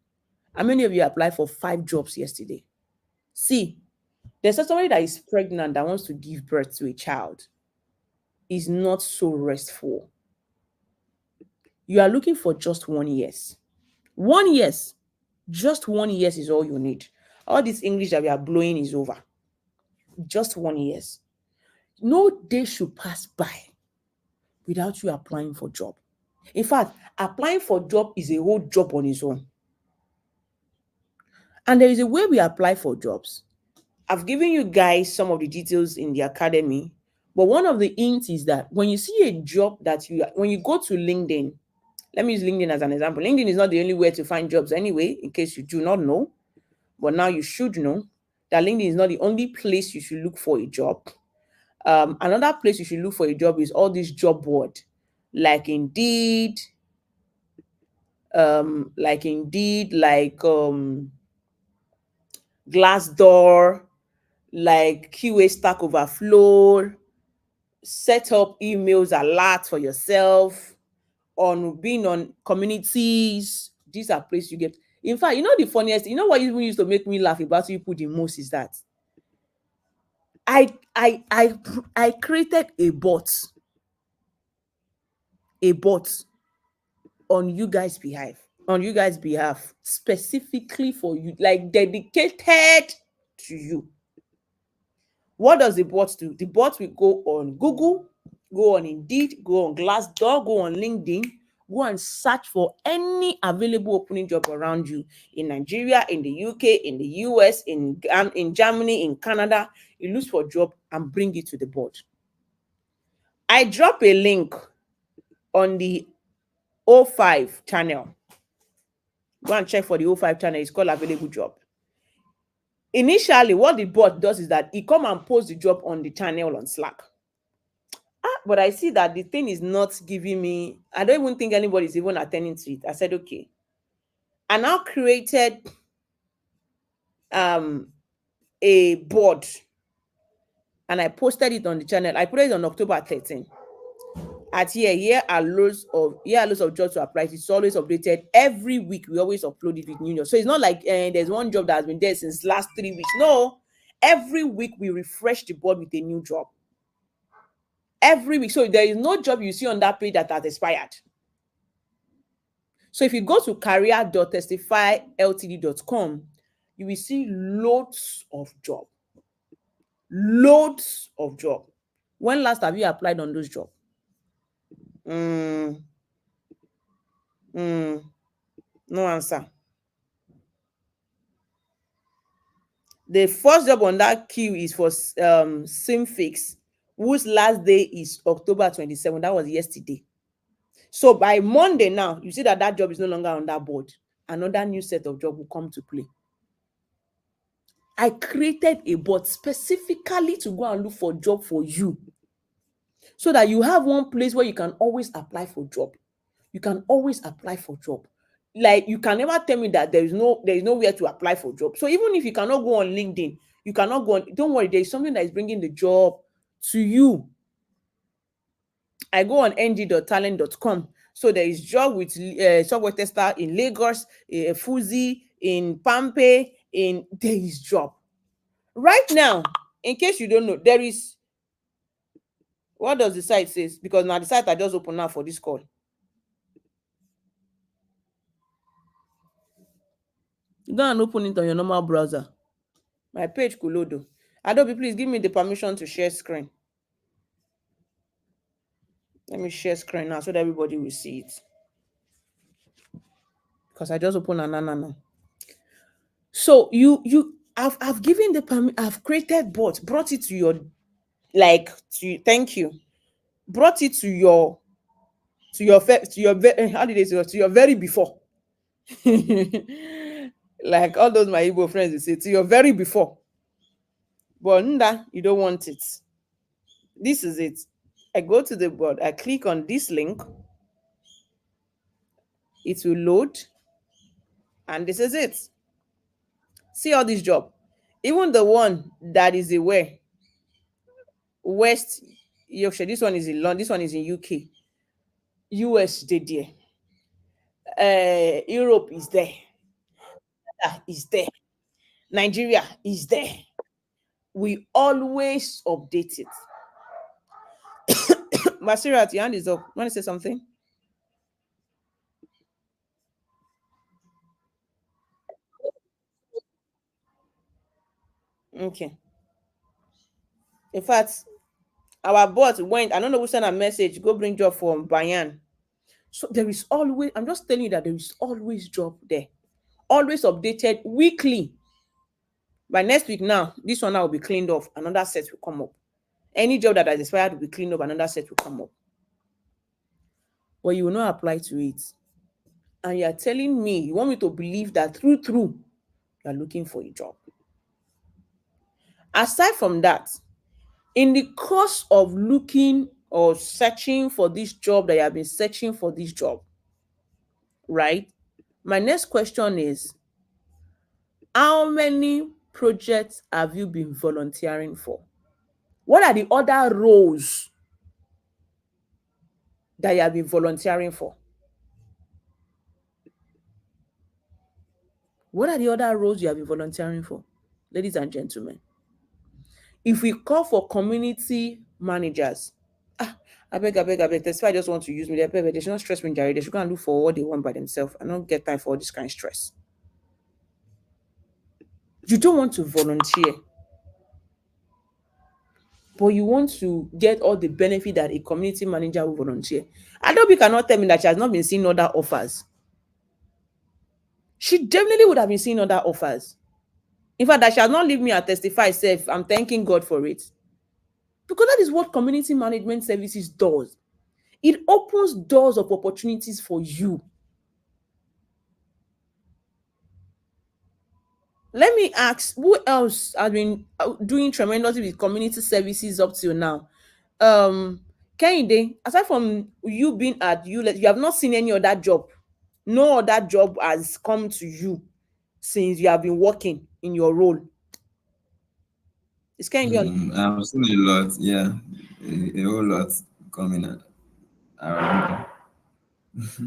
how many of you applied for 5 jobs yesterday? See, there's somebody that is pregnant that wants to give birth to a child. Is not so restful. You are looking for just 1 year. 1 year. Just 1 year is all you need. All this English that we are blowing is over. Just 1 year. No day should pass by without you applying for job. In fact, applying for job is a whole job on its own. And there is a way we apply for jobs. I've given you guys some of the details in the academy, but one of the hints is that when you see a job when you go to LinkedIn, let me use LinkedIn as an example. LinkedIn is not the only way to find jobs anyway, in case you do not know, but now you should know that LinkedIn is not the only place you should look for a job. Another place you should look for a job is all these job board, like Indeed, Glassdoor, like QA Stack Overflow. Set up emails alerts for yourself, on being on communities. These are places you get. In fact, the funniest, what even used to make me laugh about people the most is that I created a bot on you guys' behalf, specifically for you, like dedicated to you. What does the bot do? The bot will go on Google, go on Indeed, go on Glassdoor, go on LinkedIn, go and search for any available opening job around you in Nigeria, in the UK, in the US, in Germany, in Canada. You look for a job and bring it to the board. I drop a link on the O5 channel. Go and check for the O5 channel. It's called Available Job. Initially, what the bot does is that it come and post the job on the channel on Slack. But I see that the thing is not giving me, I don't even think anybody's even attending to it. I said, okay. I now created a board and I posted it on the channel. I put it on October 13. At here are loads of jobs to apply. It's always updated every week. We always upload it with new jobs. So it's not like there's one job that has been there since last 3 weeks. No, every week we refresh the board with a new job. Every week. So there is no job you see on that page that has expired. So if you go to career.testifyltd.com, you will see loads of job. Loads of job. When last have you applied on those jobs? No answer. The first job on that queue is for SimFix, whose last day is October 27. That was yesterday. So by Monday now, you see that job is no longer on that board. Another new set of job will come to play. I created a bot specifically to go and look for a job for you. so that you have one place where you can always apply for job. You can always apply for job. Like, you can never tell me that there is nowhere to apply for job. So even if you cannot go on LinkedIn, you cannot go on, don't worry, there is something that is bringing the job to you. I go on ng.talent.com. So there is job with software tester in Lagos, Fuzi, in Pampe, there is job. Right now, in case you don't know, there is, what does the site says? Because now the site I just open now for this call. Go and open it on your normal browser. My page could load though. Adobe, please give me the permission to share screen. Let me share screen now so that everybody will see it. Because I just opened an. So I've given the I've created bot, brought it to your, like, to, thank you, brought it to your how did they say, to your very before. Like all those my Igbo friends will say, to your very before. But Nda, you don't want it. This is it. I go to the board, I click on this link, it will load, and this is it. See all this job. Even the one that is away, West Yorkshire, this one is in London, this one is in UK. US there. Europe is there. Is there. Nigeria is there. We always update it. Masirat, your hand is up. Want to say something? Okay. In fact, our bot went, I don't know who sent a message, go bring job from Bayan. So there is always, I'm just telling you that there is always job there. Always updated weekly. By next week now, this one now will be cleaned off. Another set will come up. Any job that has expired will be cleaned up. Another set will come up. But you will not apply to it. And you are telling me, you want me to believe that through, you are looking for a job. Aside from that, in the course of looking or searching for this job that you have been searching for this job, right? My next question is, how many projects have you been volunteering for? What are the other roles that you have been volunteering for? What are the other roles you have been volunteering for, ladies and gentlemen? If we call for community managers, I beg, that's why I just want to use me. They should not stress me, Jerry. They should go and look for what they want by themselves. I don't get time for all this kind of stress. You don't want to volunteer, but you want to get all the benefit that a community manager will volunteer. Adobe cannot tell me that she has not been seeing other offers. She definitely would have been seeing other offers. In fact, that she has not leave me and testify self. I'm thanking God for it. Because that is what community management services does. It opens doors of opportunities for you. Let me ask, who else has been doing tremendously with community services up till now? Kehinde, aside from you being at ULET, you have not seen any other job. No other job has come to you since you have been working in your role. It's Kehinde on. I've seen a lot, yeah, a whole lot coming around.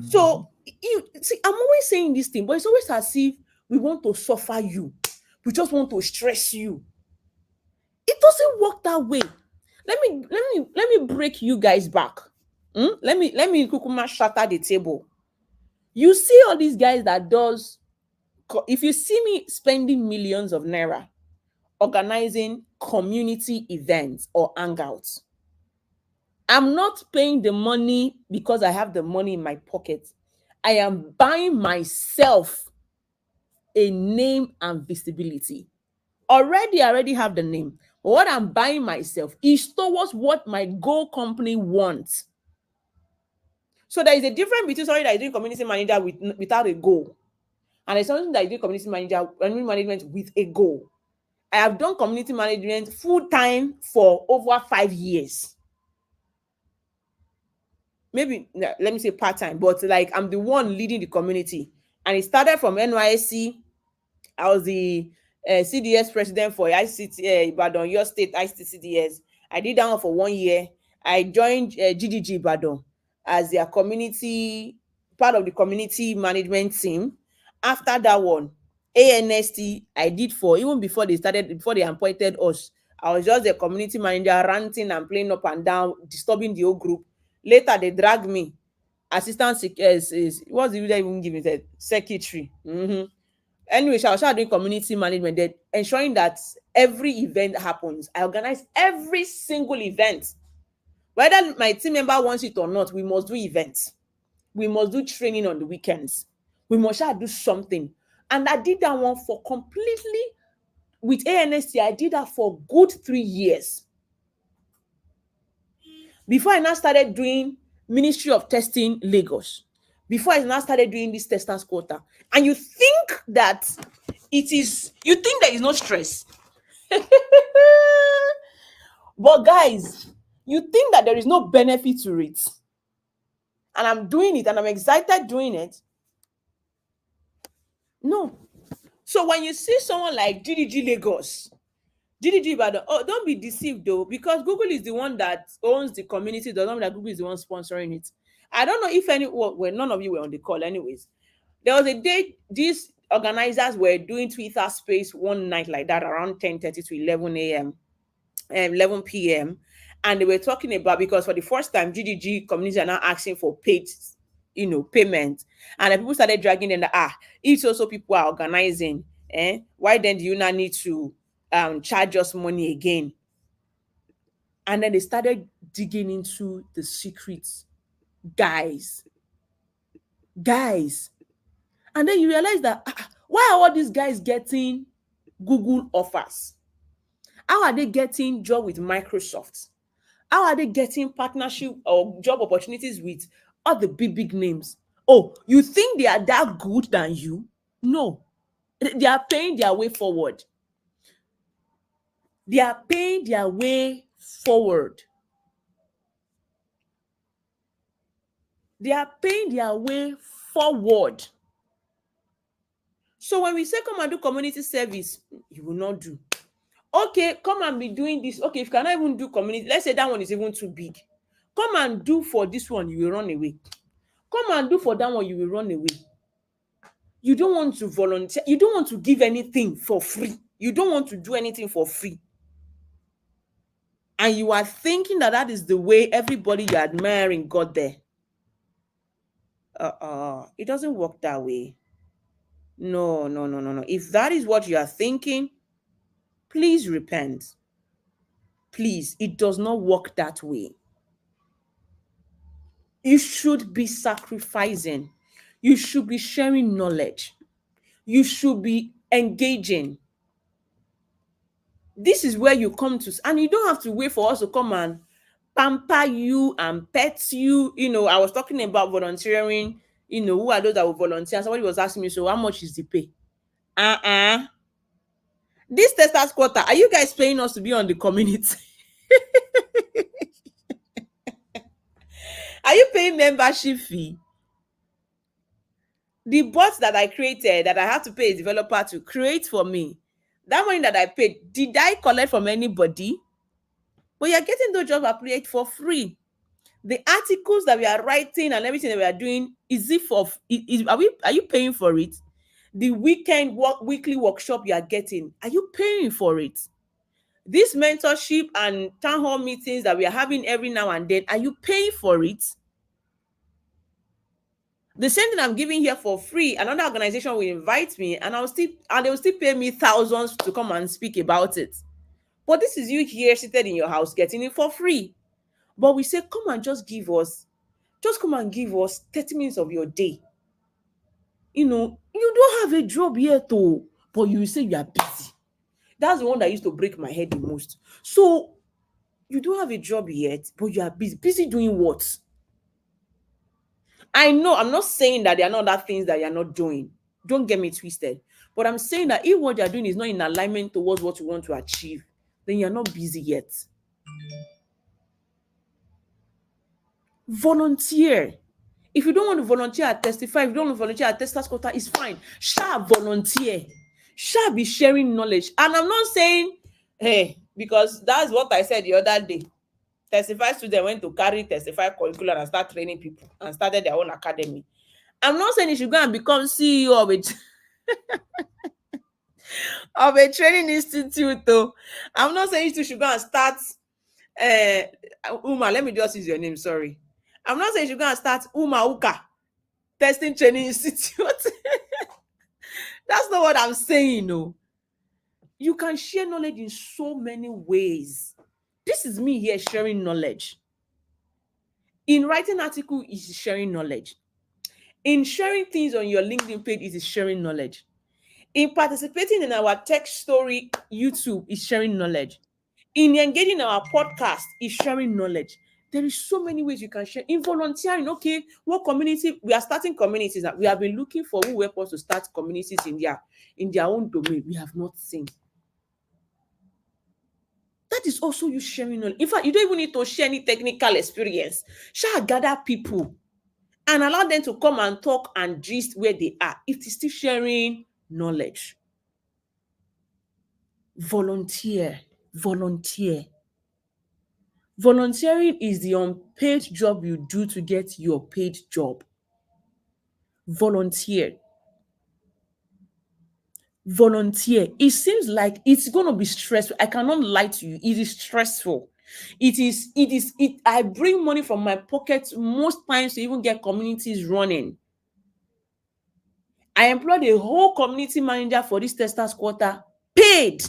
So you see, I'm always saying this thing, but it's always as if we want to suffer you. We just want to stress you. It doesn't work that way. Let me break you guys back. Let me kukuma shatter the table. You see all these guys that does, if you see me spending millions of naira organizing community events or hangouts, I'm not paying the money because I have the money in my pocket. I am buying myself a name and visibility. I already have the name. What I'm buying myself is towards what my goal company wants. So there is a difference between somebody that is doing community manager without a goal, and there's something that is doing community management with a goal. I have done community management full time for over 5 years. maybe let me say part-time, but like I'm the one leading the community. And it started from NYSC. I was the CDS president for ICT, Ibadan, your state ICT CDS. I did that one for 1 year. I joined GDG Ibadan as their community, part of the community management team. After that one, ANST, I did for, even before they appointed us. I was just the community manager, ranting and playing up and down, disturbing the whole group. Later, they dragged me. Assistant, what's the leader even giving that? Secretary. Anyway, I was doing community management, then ensuring that every event happens. I organize every single event. Whether my team member wants it or not, we must do events. We must do training on the weekends. We must do something. And I did that one for completely, with ANST, I did that for good 3 years. Before I now started doing Ministry of Testing Lagos. Before I now started doing this Testars quota. And you think that you think there is no stress. But guys, you think that there is no benefit to it. And I'm doing it and I'm excited doing it. No. So when you see someone like GDG Lagos, GDG Ibadan, don't be deceived though, because Google is the one that owns the community. Does not mean that Google is the one sponsoring it. I don't know if none of you were on the call anyways. There was a day these organizers were doing Twitter space one night like that around 10:30 to 11 a.m. 11 p.m. And they were talking about, because for the first time, GDG communities are now asking for paid, payment. And the people started dragging them that, if also people are organizing, why then do you not need to charge us money again? And then they started digging into the secrets. Guys. And then you realize that, why are all these guys getting Google offers? How are they getting job with Microsoft? How are they getting partnership or job opportunities with all the big names? Oh, you think they are that good than you? No. They are paying their way forward. They are paying their way forward. They are paying their way forward. So when we say come and do community service, you will not do. Okay, come and be doing this. Okay, if you cannot even do community, let's say that one is even too big. Come and do for this one, you will run away. Come and do for that one, you will run away. You don't want to volunteer. You don't want to give anything for free. You don't want to do anything for free. And you are thinking that that is the way everybody you're admiring got there. It doesn't work that way. No. If that is what you are thinking, please repent. Please, it does not work that way. You should be sacrificing. You should be sharing knowledge. You should be engaging. This is where you come to, and you don't have to wait for us to come and pamper you and pet you. I was talking about volunteering. Who are those that will volunteer? Somebody was asking me, so how much is the pay? This Testars quarter, are you guys paying us to be on the community? Are you paying membership fee? The bots that I created, that I have to pay a developer to create for me, that money that I paid, did I collect from anybody? But you're getting those jobs applied for free. The articles that we are writing and everything that we are doing, are you paying for it? The weekly workshop you are getting, are you paying for it? This mentorship and town hall meetings that we are having every now and then, are you paying for it? The same thing I'm giving here for free, another organization will invite me and they will still pay me thousands to come and speak about it. But this is you here seated in your house getting it for free. But we say, come and come and give us 30 minutes of your day. You don't have a job yet, though, but you say you are busy. That's the one that used to break my head the most. So you don't have a job yet, but you are busy. Busy doing what? I know I'm not saying that there are not other things that you're not doing. Don't get me twisted. But I'm saying that if what you're doing is not in alignment towards what you want to achieve, then you're not busy yet. Volunteer. If you don't want to volunteer at Testify, if you don't want to volunteer at Testars quota, it's fine. Shall volunteer. Shall be sharing knowledge. And I'm not saying, hey, because that's what I said the other day. Testify students went to carry Testify curriculum and start training people and started their own academy. I'm not saying you should go and become CEO of it. Of a training institute, though. I'm not saying you should go and start. Uma, let me just use your name. Sorry, I'm not saying you should go and start Uma Uka Testing Training Institute. That's not what I'm saying. No, you can share knowledge in so many ways. This is me here sharing knowledge. In writing article is sharing knowledge. In sharing things on your LinkedIn page is sharing knowledge. In participating in our tech story YouTube is sharing knowledge. In engaging our podcast is sharing knowledge. There is so many ways you can share. In volunteering, okay, what community? We are starting communities. We have been looking for who help us to start communities in their own domain. We have not seen. That is also you sharing knowledge. In fact, you don't even need to share any technical experience. Shall gather people and allow them to come and talk and gist where they are. It is still sharing knowledge. Volunteer. Volunteering is the unpaid job you do to get your paid job. Volunteer. It seems like it's going to be stressful. I cannot lie to you. It is stressful. I bring money from my pocket most times to even get communities running. I employed a whole community manager for this Testars quarter, paid.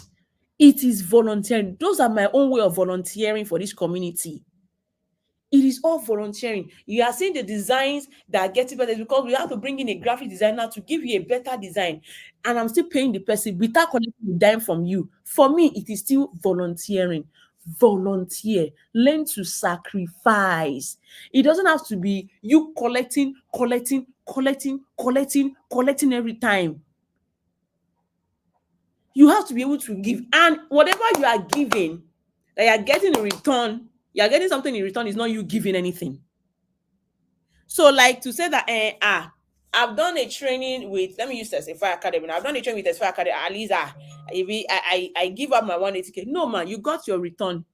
It is volunteering. Those are my own way of volunteering for this community. It is all volunteering. You are seeing the designs that are getting better because we have to bring in a graphic designer to give you a better design. And I'm still paying the person without collecting a dime from you. For me, it is still volunteering. Volunteer. Learn to sacrifice. It doesn't have to be you collecting every time. You have to be able to give. And whatever you are giving, that you are getting in return, you are getting something in return, is not you giving anything. So, like to say that, I've done a training with, let me use Testify Academy. I've done a training with Testify Academy. At least I give up my 180K. No, man, you got your return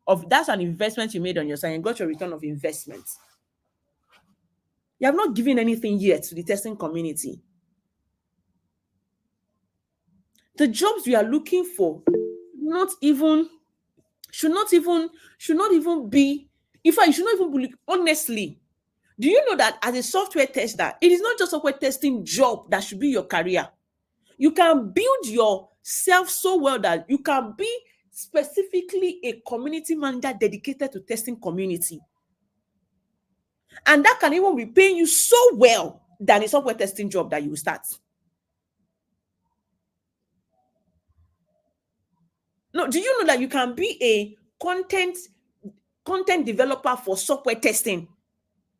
of, that's an investment you made on your side. You got your return of investment. You have not given anything yet to the testing community. The jobs we are looking for should not even be, in fact, you should not even be, honestly. Do you know that as a software tester, it is not just software testing job that should be your career? You can build yourself so well that you can be specifically a community manager dedicated to testing community. And that can even be paying you so well than a software testing job that you will start. No, do you know that you can be a content developer for software testing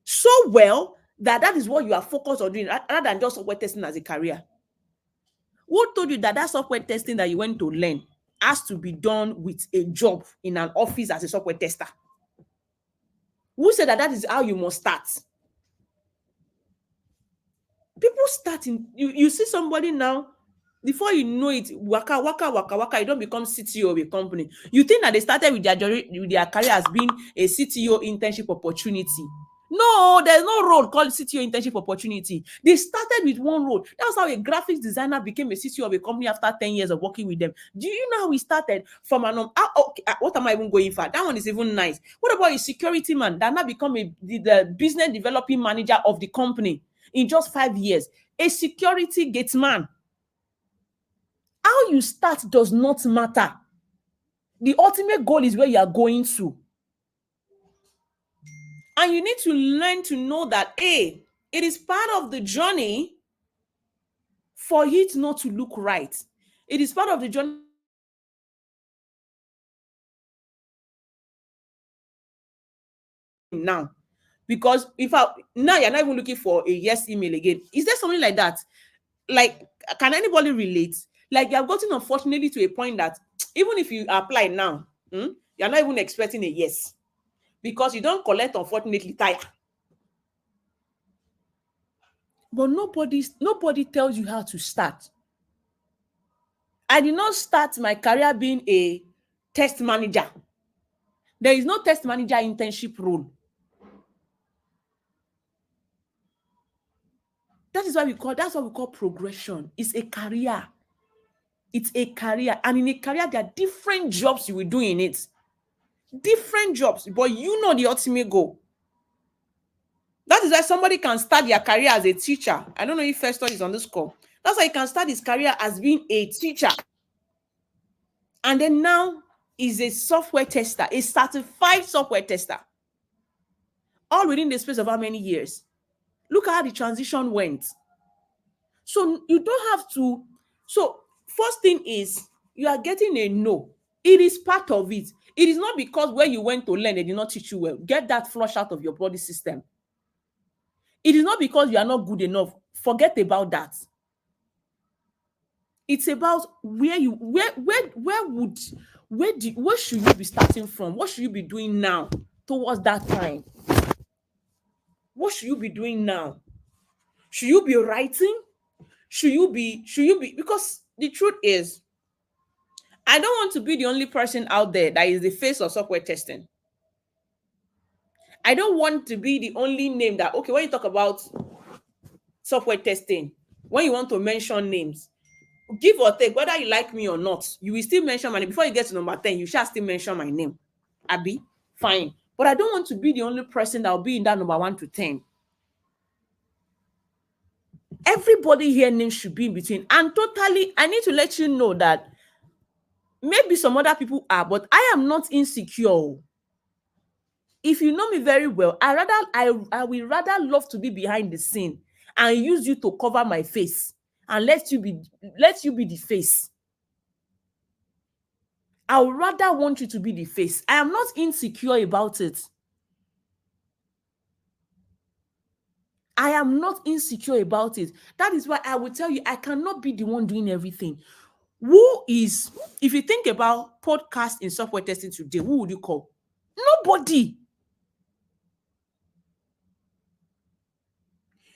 so well that is what you are focused on doing, rather than just software testing as a career? Who told you that software testing that you went to learn has to be done with a job in an office as a software tester? Who said that is how you must start? People starting, you see somebody now, before you know it, waka, you don't become CTO of a company. You think that they started with their career as being a CTO internship opportunity. No, there's no role called CTO internship opportunity. They started with one role. That's how a graphics designer became a CTO of a company after 10 years of working with them. Do you know how we started from what am I even going for? That one is even nice. What about a security man that now become the business developing manager of the company in just 5 years? A security gate man. How you start does not matter. The ultimate goal is where you are going to. And you need to learn to know that, it is part of the journey for it not to look right. It is part of the journey now. Because now you're not even looking for a yes email again. Is there something like that? Like, can anybody relate? Like, you have gotten, unfortunately, to a point that even if you apply now, you're not even expecting a yes. because you don't collect, unfortunately, tire. But nobody tells you how to start. I did not start my career being a test manager. There is no test manager internship role. That's what we call progression. It's a career. It's a career. And in a career, there are different jobs you will do in it. Different jobs. But you know the ultimate goal. That is why somebody can start their career as a teacher. I don't know if Testars is on this call. That's why he can start his career as being a teacher. And then now is a software tester, a certified software tester. All within the space of how many years? Look at how the transition went. So you don't have to. So first thing is you are getting a no. It is part of it. It is not because where you went to learn, they did not teach you well. Get that flush out of your body system. It is not because you are not good enough. Forget about that. It's about where should you be starting from? What should you be doing now towards that time? What should you be doing now? Should you be writing? Should you be because the truth is, I don't want to be the only person out there that is the face of software testing. I don't want to be the only name that, okay, when you talk about software testing, when you want to mention names, give or take, whether you like me or not, you will still mention my name. Before you get to number 10, you shall still mention my name. Abby, fine. But I don't want to be the only person that will be in that number 1 to 10. Everybody here name should be in between. And totally, I need to let you know that maybe some other people are, but I am not insecure. If you know me very well, I will rather love to be behind the scene and use you to cover my face and let you be the face. I would rather want you to be the face. I am not insecure about it. I am not insecure about it. That is why I will tell you, I cannot be the one doing everything. If you think about podcast in software testing today, who would you call? Nobody.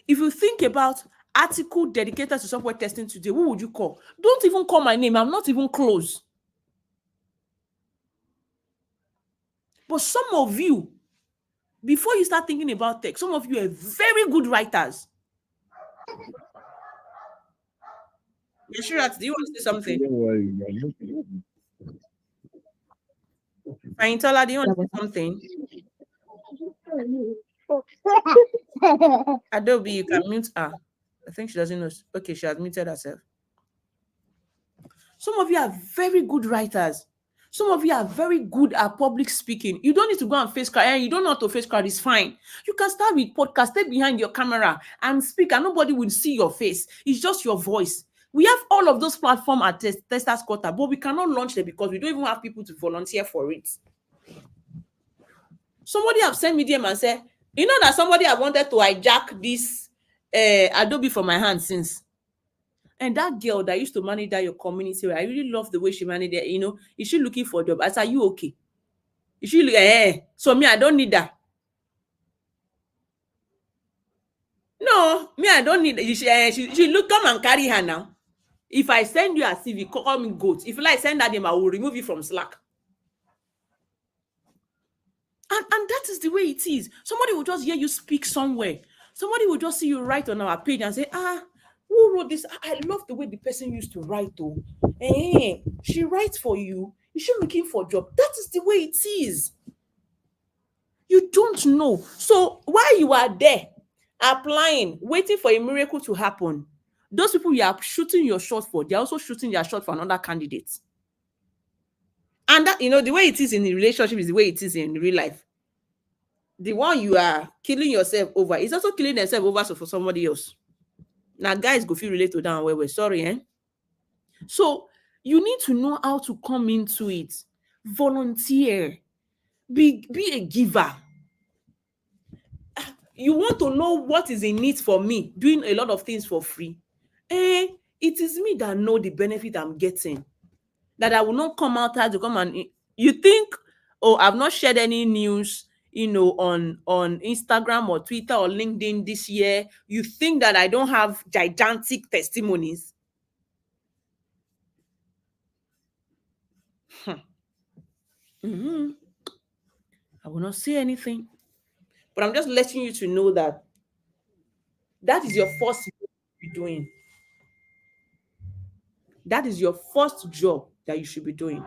If you think about article dedicated to software testing today, who would you call? Don't even call my name. I'm not even close. But some of you, before you start thinking about tech, some of you are very good writers. Yeshirat, do you want to say something? Fahimtola, do you want to say something? Adobe, you can mute her. I think she doesn't know. Okay, she has muted herself. Some of you are very good writers. Some of you are very good at public speaking. You don't need to go and face crowd. You don't know how to face crowd. It's fine. You can start with podcast, stay behind your camera and speak, and nobody will see your face. It's just your voice. We have all of those platforms at Testars Quarter, but we cannot launch them because we don't even have people to volunteer for it. Somebody have sent me DM and said, you know that somebody have wanted to hijack this Adobe from my hand since. And that girl that used to manage that your community, I really love the way she managed it. You know, is she looking for a job? I said, are you okay? Is she so me, I don't need that. No, me, I don't need that. She look, come and carry her now. If I send you a CV, call me goat. If you like send that name, I will remove you from Slack. And that is the way it is. Somebody will just hear you speak somewhere. Somebody will just see you write on our page and say, who wrote this? I love the way the person used to write, though. Hey, she writes for you. Is she looking for a job? That is the way it is. You don't know. So while you are there, applying, waiting for a miracle to happen, those people you are shooting your shot for, they're also shooting their shot for another candidate. And that, you know, the way it is in the relationship is the way it is in real life. The one you are killing yourself over is also killing themselves over for somebody else. Now, guys, go feel relate to that where we're sorry, So you need to know how to come into it. Volunteer. Be a giver. You want to know what is in it for me, doing a lot of things for free. It is me that know the benefit I'm getting. That I will not come out to come and you think, oh, I've not shared any news on Instagram or Twitter or LinkedIn this year, you think that I don't have gigantic testimonies? Mhm. I will not say anything, but I'm just letting you to know that that is your first job you're doing. That is your first job that you should be doing.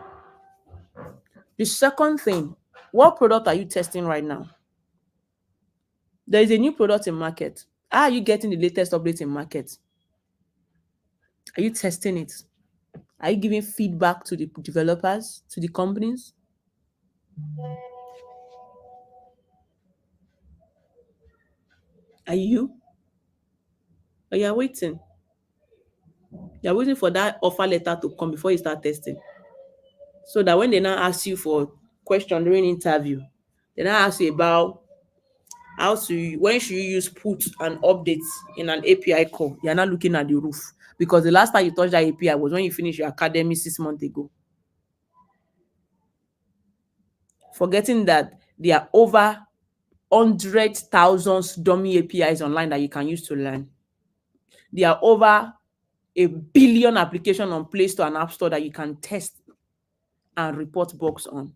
The second thing, what product are you testing right now? There is a new product in market. How are you getting the latest updates in market? Are you testing it? Are you giving feedback to the developers, to the companies? Are you? Or you're waiting? You're waiting for that offer letter to come before you start testing. So that when they now ask you for question during interview, they now ask you about when should you use put and updates in an API call. You're not looking at the roof because the last time you touched that API was when you finished your academy 6 months ago. Forgetting that there are over 100,000 dummy APIs online that you can use to learn. There are over 1 billion applications on Play Store and App Store that you can test and report bugs on.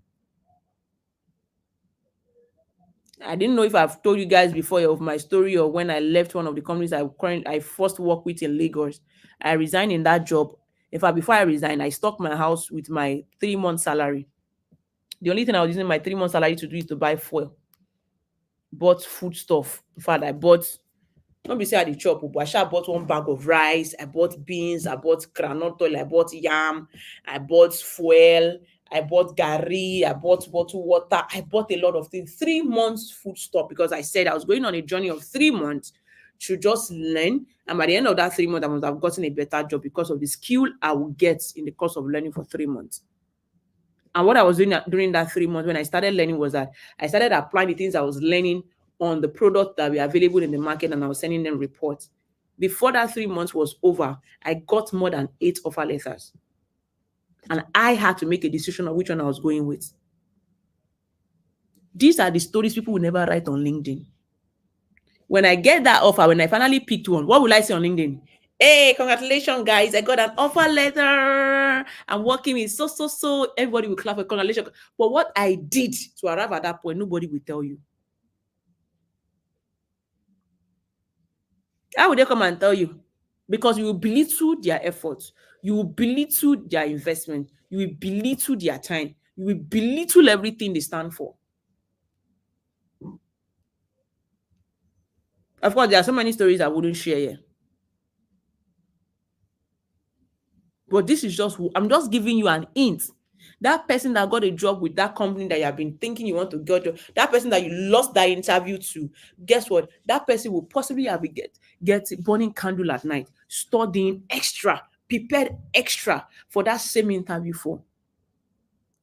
I didn't know if I've told you guys before of my story or when I left one of the companies I first worked with in Lagos. I resigned in that job. In fact, before I resigned, I stocked my house with my 3 month salary. The only thing I was using my 3 month salary to do is to buy fuel. Bought food stuff. In fact, I bought, not be say I dey chop, but I sha bought 1 bag of rice, I bought beans, I bought groundnut oil, I bought yam, I bought fuel, I bought garri, I bought bottled water, I bought a lot of things. 3 months food stuff because I said I was going on a journey of 3 months to just learn. And by the end of that 3 months, I must have gotten a better job because of the skill I will get in the course of learning for 3 months. And what I was doing during that 3 months when I started learning was that I started applying the things I was learning on the product that were available in the market, and I was sending them reports. Before that 3 months was over, I got more than 8 offer letters. And I had to make a decision of which one I was going with. These are the stories people will never write on LinkedIn. When I get that offer, when I finally picked one, what will I say on LinkedIn? Hey, congratulations, guys. I got an offer letter. I'm working with so. Everybody will clap for congratulations. But what I did to arrive at that point, nobody will tell you. How would they come and tell you? Because you will belittle their efforts. You will belittle their investment. You will belittle their time. You will belittle everything they stand for. Of course, there are so many stories I wouldn't share here. But this is just, I'm just giving you an hint. That person that got a job with that company that you have been thinking you want to get, that person that you lost that interview to, guess what? That person will possibly have get burning candle at night, studying extra, prepared extra for that same interview for.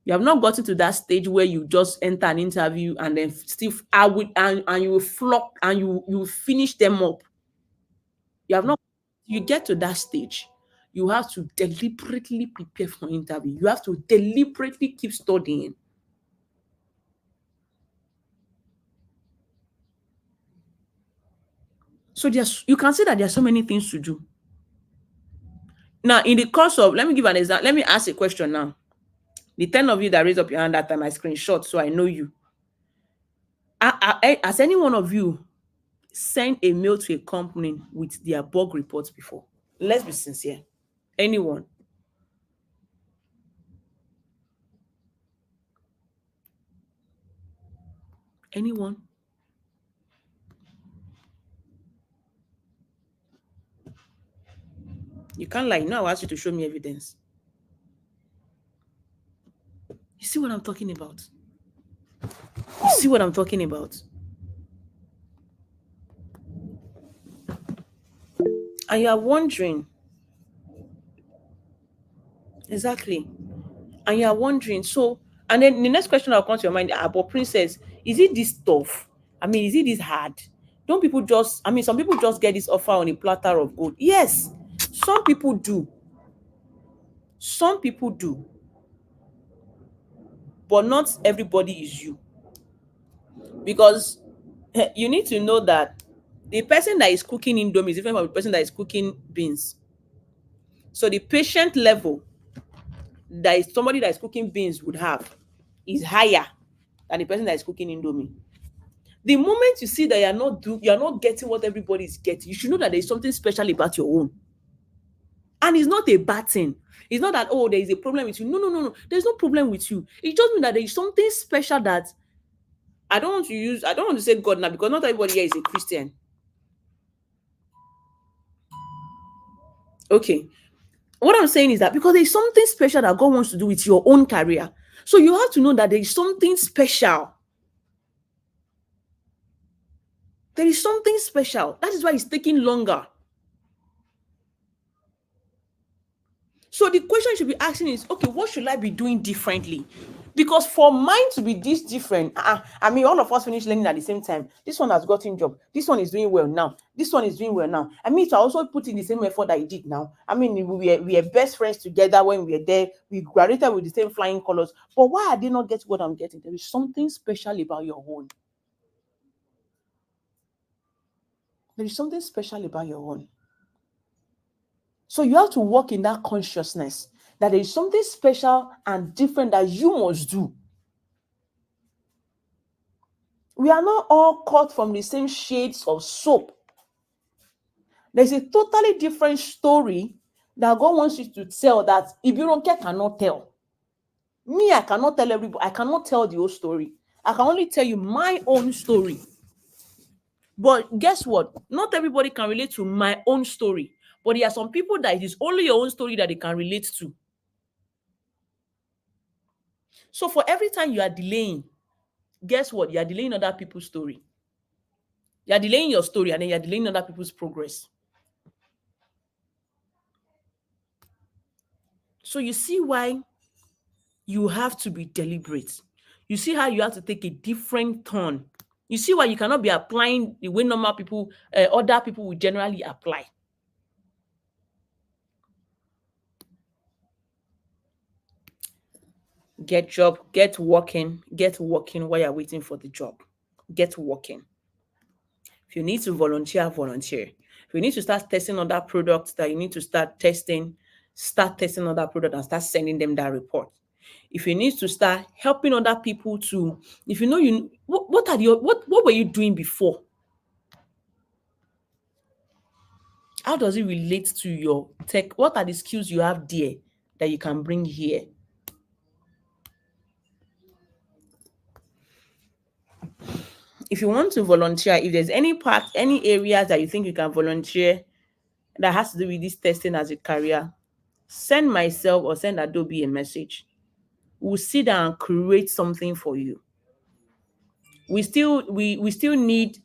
You have not gotten to that stage where you just enter an interview and then still and you will flop and you will finish them up. You have not. You get to that stage, you have to deliberately prepare for interview. You have to deliberately keep studying. So you can see that there are so many things to do. Now, in the course of, let me give an example. Let me ask a question now. The 10 of you that raised up your hand that time, I screenshot, so I know you. Has any one of you sent a mail to a company with their bug reports before? Let's be sincere. Anyone? Anyone? You can't lie. Now I ask you to show me evidence. You see what I'm talking about? You see what I'm talking about? And you are wondering, exactly. And you are wondering, so, and then the next question that will come to your mind, but Princess, is it this tough? I mean, is it this hard? Don't people just, I mean, some people just get this offer on a platter of gold. Yes, some people do. Some people do. But not everybody is you. Because you need to know that the person that is cooking indomie is different from the person that is cooking beans. So the patient level that is somebody that is cooking beans would have is higher than the person that is cooking indomie. The moment you see that you're not getting what everybody is getting, you should know that there is something special about your own. And it's not a bad thing. It's not that, oh, there is a problem with you. No, no, no, no. There's no problem with you. It just means that there is something special that I don't want to say God now, because not everybody here is a Christian. Okay. What I'm saying is that because there's something special that God wants to do with your own career. So you have to know that there is something special. There is something special. That is why it's taking longer. So the question you should be asking is, okay, what should I be doing differently? Because for mine to be this different, I mean, all of us finish learning at the same time. This one has gotten job. This one is doing well now. This one is doing well now. I mean, to also put in the same effort that he did now. I mean, we are best friends together when we were there. We graduated with the same flying colors. But why I did not get what I'm getting? There is something special about your own. There is something special about your own. So you have to work in that consciousness that there is something special and different that you must do. We are not all cut from the same shades of soap. There's a totally different story that God wants you to tell that Ibironke cannot tell. Me, I cannot tell everybody. I cannot tell the whole story. I can only tell you my own story. But guess what? Not everybody can relate to my own story. But there are some people that it is only your own story that they can relate to. So for every time you are delaying, guess what? You are delaying other people's story. You are delaying your story, and then you are delaying other people's progress. So you see why you have to be deliberate. You see how you have to take a different turn. You see why you cannot be applying the way normal people, other people will generally apply. Get job, get working while you're waiting for the job. Get working. If you need to volunteer, volunteer. If you need to start testing other products that you need to start testing other products and start sending them that report. If you need to start helping other people to, if you know what were you doing before? How does it relate to your tech? What are the skills you have there that you can bring here? If you want to volunteer, if there's any areas that you think you can volunteer that has to do with this testing as a career, send myself or send Adobe a message. We'll sit down and create something for you. We still need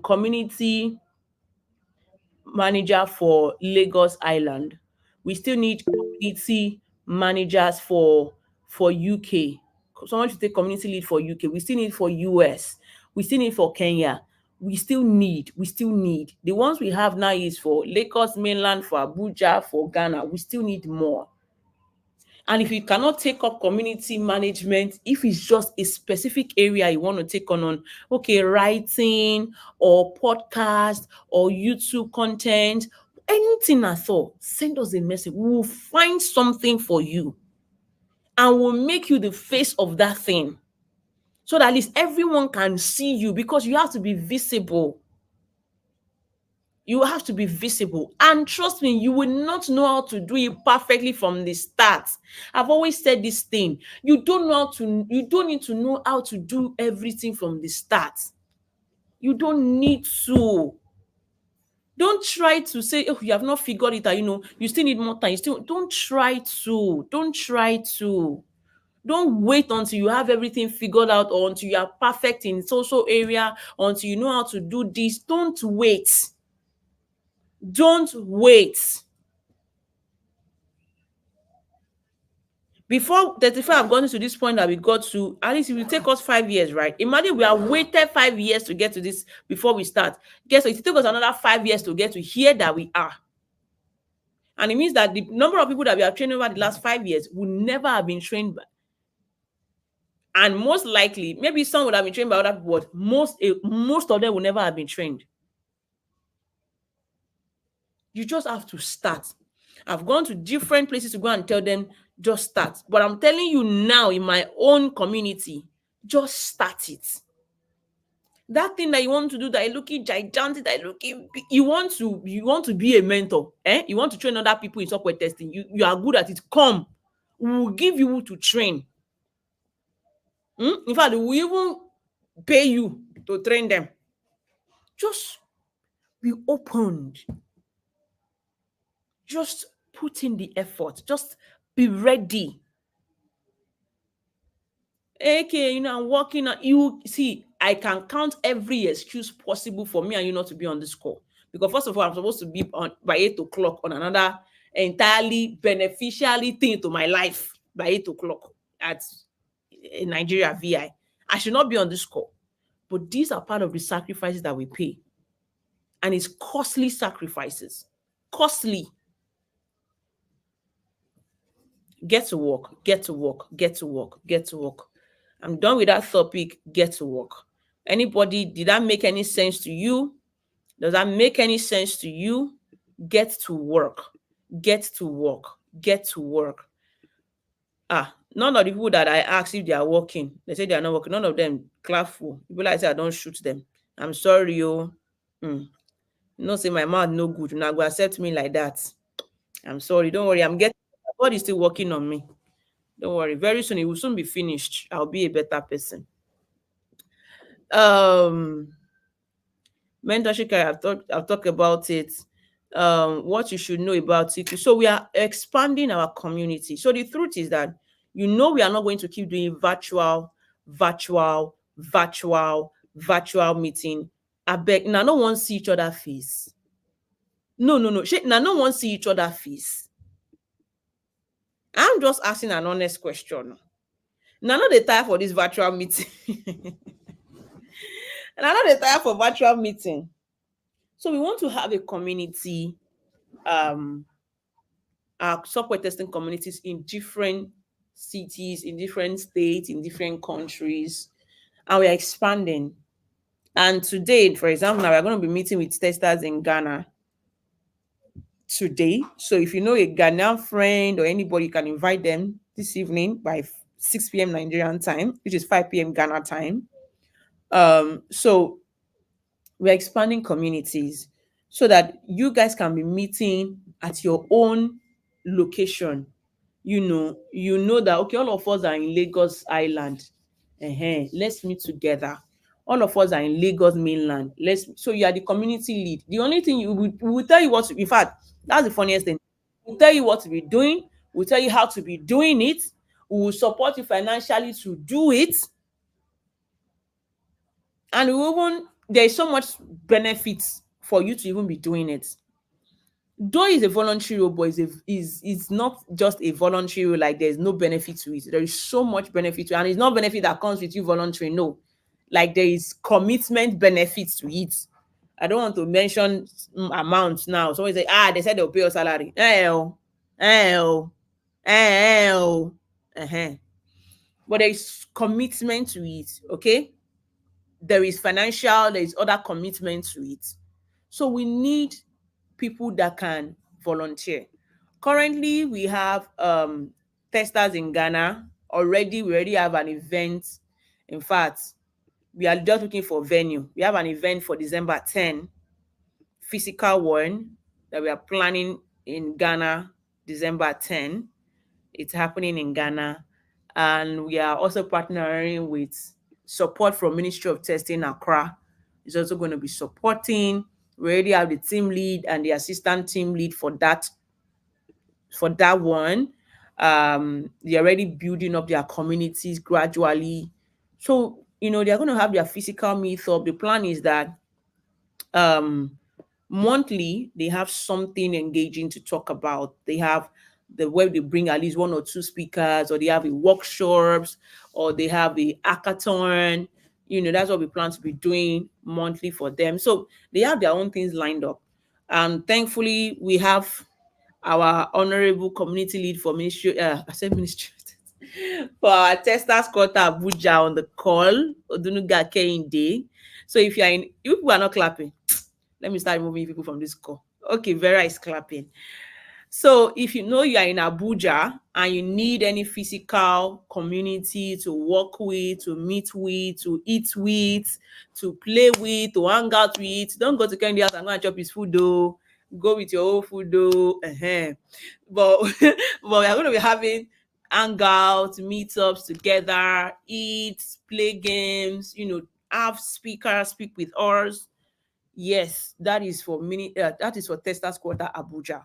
community manager for Lagos Island. We still need community managers for UK. Someone should take community lead for UK. We still need for US. We still need for Kenya. We still need. The ones we have now is for Lagos mainland, for Abuja, for Ghana. We still need more. And if you cannot take up community management, if it's just a specific area you want to take on, okay, writing or podcast or YouTube content, anything at all, send us a message. We'll find something for you and we'll make you the face of that thing so that at least everyone can see you, because you have to be visible. You have to be visible. And trust me, you will not know how to do it perfectly from the start. I've always said this thing. You don't need to know how to do everything from the start. You don't need to. Don't try to say, oh, you have not figured it out, you still need more time. Don't try to. Don't wait until you have everything figured out or until you are perfect in social area, or until you know how to do this. Don't wait. Don't wait. Before 35 have gotten to this point that we got to, at least it will take us 5 years, right? Imagine we have waited 5 years to get to this before we start. Guess what? It took us another 5 years to get to here that we are. And it means that the number of people that we have trained over the last 5 years would never have been trained by. And most likely, maybe some would have been trained by other people, but most of them will never have been trained. You just have to start. I've gone to different places to go and tell them, just start. But I'm telling you now, in my own community, just start it. That thing that you want to do, that is looking gigantic, that is looking, you want to be a mentor, you want to train other people in software testing, you are good at it, come, we will give you to train. In fact, we will even pay you to train them. Just be opened. Just put in the effort. Just be ready. Okay, I'm working on you. See, I can count every excuse possible for me and you not to be on this call. Because first of all, I'm supposed to be on by 8 o'clock on another entirely beneficially thing to my life by 8 o'clock at Nigeria VI. I should not be on this call. But these are part of the sacrifices that we pay. And it's costly sacrifices. Costly. Get to work, get to work, get to work, get to work. I'm done with that topic. Get to work. Anybody, did that make any sense to you? Does that make any sense to you? Get to work. Get to work. Get to work. None of the people that I asked if they are working, they say they are not working. None of them clap for. People like say I don't shoot them. I'm sorry, yo. Say my mouth no good. Now go accept me like that. I'm sorry. Don't worry. God is still working on me. Don't worry. Very soon it will soon be finished. I'll be a better person. Mentorship, I've talked about it. What you should know about it. So we are expanding our community. So the truth is that we are not going to keep doing virtual meeting. I beg, now no one see each other face. No. Now no one see each other face. I'm just asking an honest question. Now not the time for this virtual meeting. And I'm not the time for virtual meeting. So we want to have a community, our software testing communities in different cities, in different states, in different countries, and we are expanding. And today, for example, now we're going to be meeting with Testars in Ghana today. So if you know a Ghanaian friend or anybody, you can invite them this evening by 6 p.m. Nigerian time, which is 5 p.m. Ghana time. So we're expanding communities so that you guys can be meeting at your own location. You know that, okay, all of us are in Lagos Island. Let's meet together. All of us are in Lagos mainland. So you are the community lead. The only thing we will tell you what to, in fact, that's the funniest thing. We'll tell you what to be doing. We'll tell you how to be doing it. We will support you financially to do it. And there's so much benefits for you to even be doing it. Though it's a voluntary role, but it's not just a voluntary role, like there's no benefit to it. There is so much benefit to it, and it's not benefit that comes with you volunteering. No, like there is commitment benefits to it. I don't want to mention amounts now. Someone say, they said they'll pay your salary. But there is commitment to it, okay? There is financial, there is other commitment to it. So we need people that can volunteer. Currently, we have testers in Ghana. We already have an event. In fact, we are just looking for venue. We have an event for December 10, physical one, that we are planning in Ghana, December 10. It's happening in Ghana. And we are also partnering with support from Ministry of Testing Accra. It's also going to be supporting. We already have the team lead and the assistant team lead for that one. They're already building up their communities gradually. So, they're going to have their physical meetup. The plan is that monthly, they have something engaging to talk about. They have where they bring at least one or two speakers, or they have a workshops, or they have a hackathon. That's what we plan to be doing monthly for them. So they have their own things lined up. And thankfully, we have our honorable community lead for ministry. I said ministry. for our Testars quarter Abuja on the call, Odunuga Kehinde. So if you people are not clapping, let me start removing people from this call. Okay, Vera is clapping. So if you know you are in Abuja and you need any physical community to work with, to meet with, to eat with, to play with, to hang out with, don't go to Kenny house and go and chop his food though. Go with your own food though. But but we are going to be having hangouts, meetups together, eat, play games, have speakers speak with us. Yes, that is for that is for Testers Quarter Abuja.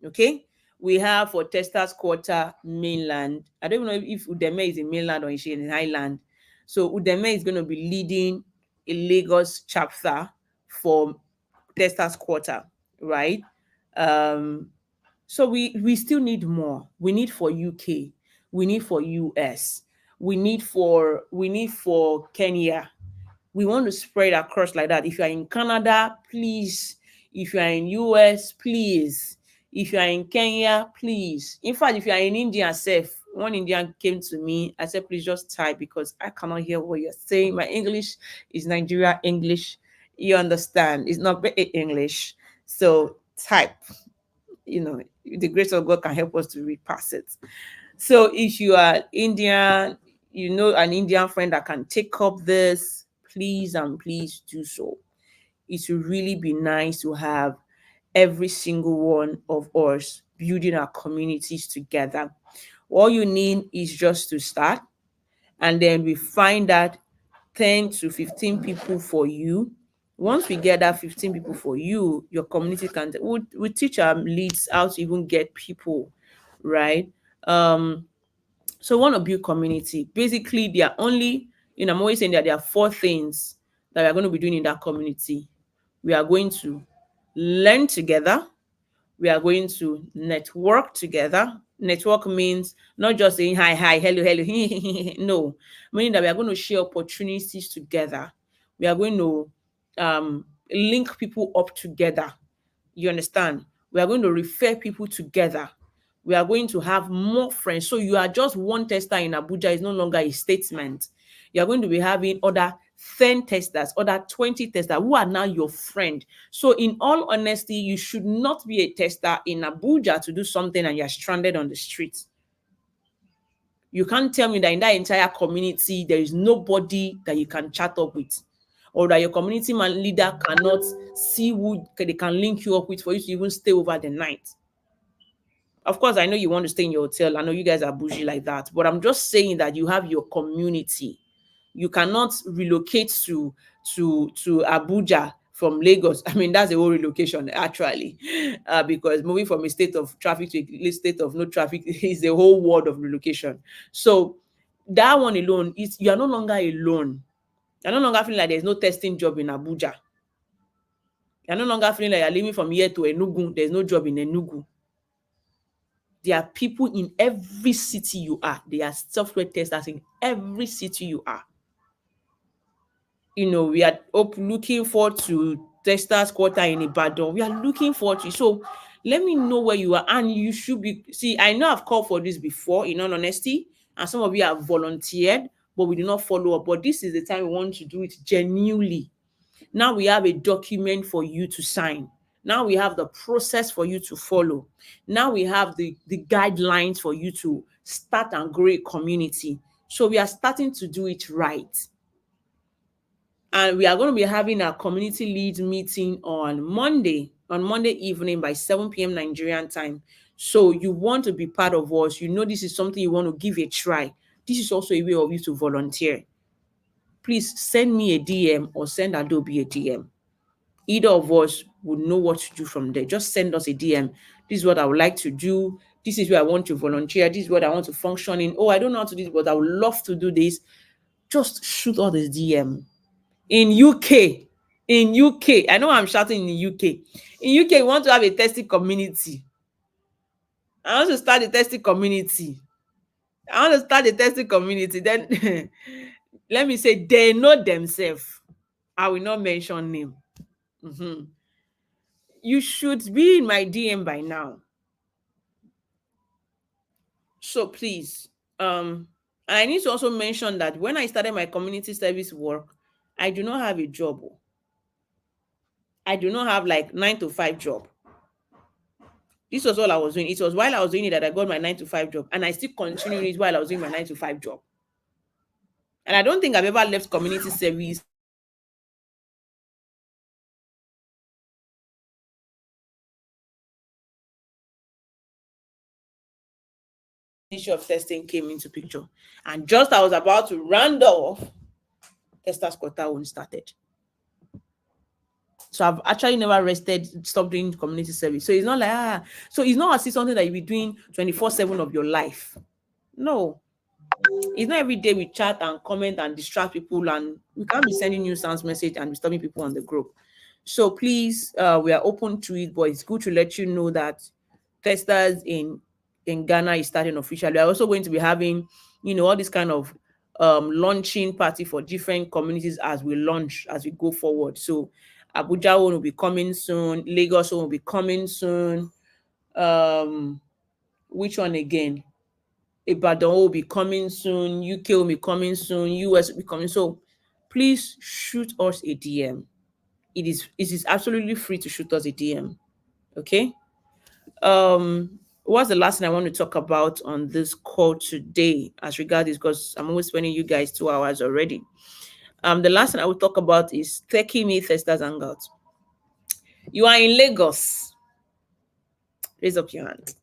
Okay. We have for Testers Quarter mainland. I don't know if Udeme is in mainland or is she in Highland. So Udeme is going to be leading a Lagos chapter for Testers Quarter, right? Um, so we still need more. We need for UK. We need for US. We need for Kenya. We want to spread across like that. If you are in Canada, please. If you are in US, please. If you are in Kenya, please. In fact, if you are in India, safe. One Indian came to me. I said, please just type because I cannot hear what you're saying. My English is Nigeria English. You understand? It's not English. So type. The grace of God can help us to read past it. So if you are Indian, an Indian friend that can take up this, please and please do so. It will really be nice to have every single one of us building our communities together. All you need is just to start, and then we find that 10 to 15 people for you. Once we get that 15 people for you, your community can we teach our leads how to even get people, right? So we want to build community. Basically, there are only, I'm always saying that there are four things that we are going to be doing in that community. We are going to learn together. We are going to network together. Network means not just saying hi, hi, hello, hello. No, meaning that we are going to share opportunities together. We are going to link people up together. You understand? We are going to refer people together. We are going to have more friends. So you are just one tester in Abuja is no longer a statement. You are going to be having other 10 testers, other 20 testers who are now your friend. So in all honesty, you should not be a tester in Abuja to do something and you're stranded on the street. You can't tell me that in that entire community, there is nobody that you can chat up with, or that your community man leader cannot see who they can link you up with for you to even stay over the night. Of course, I know you want to stay in your hotel. I know you guys are bougie like that, but I'm just saying that you have your community. You cannot relocate to Abuja from Lagos. I mean, that's a whole relocation actually, because moving from a state of traffic to a state of no traffic is a whole world of relocation. So that one alone is you are no longer alone. You're no longer feeling like there's no testing job in Abuja. You're no longer feeling like you're living from here to Enugu. There's no job in Enugu. There are people in every city you are. There are software testers in every city you are. We are looking forward to Testers Quarter in Ibadan. We are looking forward to it. So let me know where you are. And you should be, see, I know I've called for this before, in all honesty, and some of you have volunteered, but we did not follow up. But this is the time we want to do it genuinely. Now we have a document for you to sign. Now we have the process for you to follow. Now we have the guidelines for you to start and grow a community. So we are starting to do it right. And we are going to be having a community lead meeting on Monday evening by 7 p.m. Nigerian time. So you want to be part of us. This is something you want to give a try. This is also a way of you to volunteer. Please send me a DM or send Adobe a DM. Either of us would know what to do from there. Just send us a DM. This is what I would like to do. This is where I want to volunteer. This is what I want to function in. Oh, I don't know how to do this, but I would love to do this. Just shoot all this DM. In UK, I know I'm shouting in UK. In UK, we want to have a testing community. I want to start a testing community. Then let me say they know themselves. I will not mention name. You should be in my DM by now. So please, Um, and I need to also mention that when I started my community service work, I do not have a job. I do not have like 9 to 5 job. This was all I was doing. It was while I was doing it that I got my 9 to 5 job, and I still continued it while I was doing my 9 to 5 job. And I don't think I've ever left community service issue of testing came into picture. And just I was about to round off, Testars quarter one started. So I've actually never rested, stopped doing community service. So it's not like so it's not as if something that you'll be doing 24/7 of your life. No. It's not every day we chat and comment and distract people, and we can't be sending new sounds message and disturbing people on the group. So please, we are open to it, but it's good to let you know that Testars in Ghana is starting officially. We're also going to be having, all this kind of launching party for different communities as we launch, as we go forward. So Abuja one will be coming soon, Lagos one will be coming soon. Which one again? Ibadan will be coming soon, UK will be coming soon, US will be coming. So please shoot us a DM. It is absolutely free to shoot us a DM. Okay. What's the last thing I want to talk about on this call today as regards this? Because I'm always spending you guys 2 hours already. The last thing I will talk about is Techies Testars Hangout. You are in Lagos. Raise up your hand.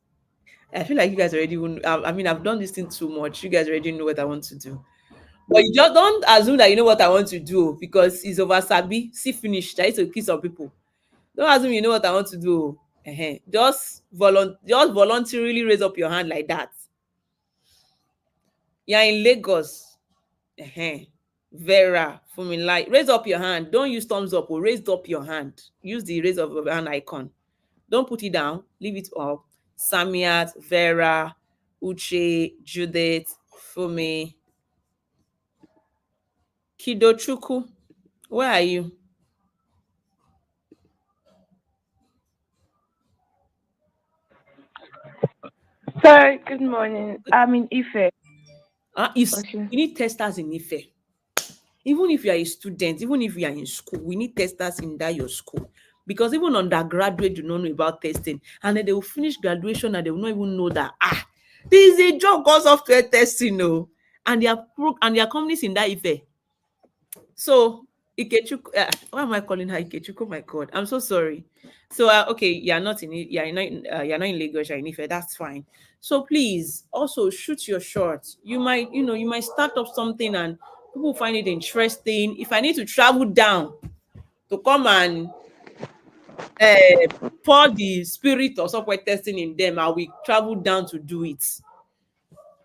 I feel like you guys already I mean, I've done this thing too much. You guys already know what I want to do. But you just don't assume that you know what I want to do because it's over sabi. See finish. Try to kill some people. Don't assume you know what I want to do. Just voluntarily raise up your hand like that. You're in Lagos. Vera, Fumilai, raise up your hand. Don't use thumbs up or raise up your hand. Use the raise up your hand icon. Don't put it down. Leave it up. Samiat, Vera, Uche, Judith, Fumi, Kidochuku. Where are you? Sorry, good morning. I'm in Ife. We need testers in Ife. Even if you are a student, even if you are in school, we need testers in that your school. Because even undergraduate do not know about testing. And then they will finish graduation and they will not even know that, there is a job called software testing, no. And their companies in that Ife. So Ikechuku, why am I calling her Ikechuku? Oh my God, I'm so sorry. So okay, you're not in you're not in Lagos, you're in Ife. That's fine. So please also shoot your shot. You might start up something and people find it interesting. If I need to travel down to come and pour the spirit of software testing in them, I will travel down to do it.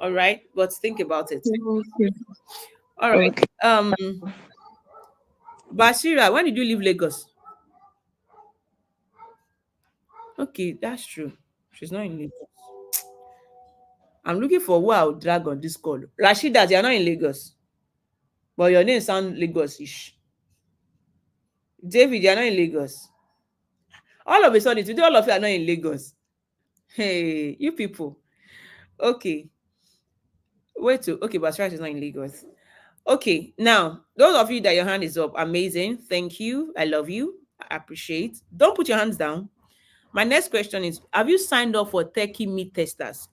All right, but think about it. Okay. All right. Okay. Bashira, when did you leave Lagos? Okay, that's true. She's not in Lagos. I'm looking for who I'll drag on this call. Rashidat, you're not in Lagos, but your name sounds Lagos-ish. David, you're not in Lagos. All of a sudden, today, all of you are not in Lagos. Hey, you people. Okay. Okay, Bashira is not in Lagos. Okay, now, those of you that your hand is up, amazing. Thank you. I love you. I appreciate. Don't put your hands down. My next question is, have you signed up for Techie Meet Testers?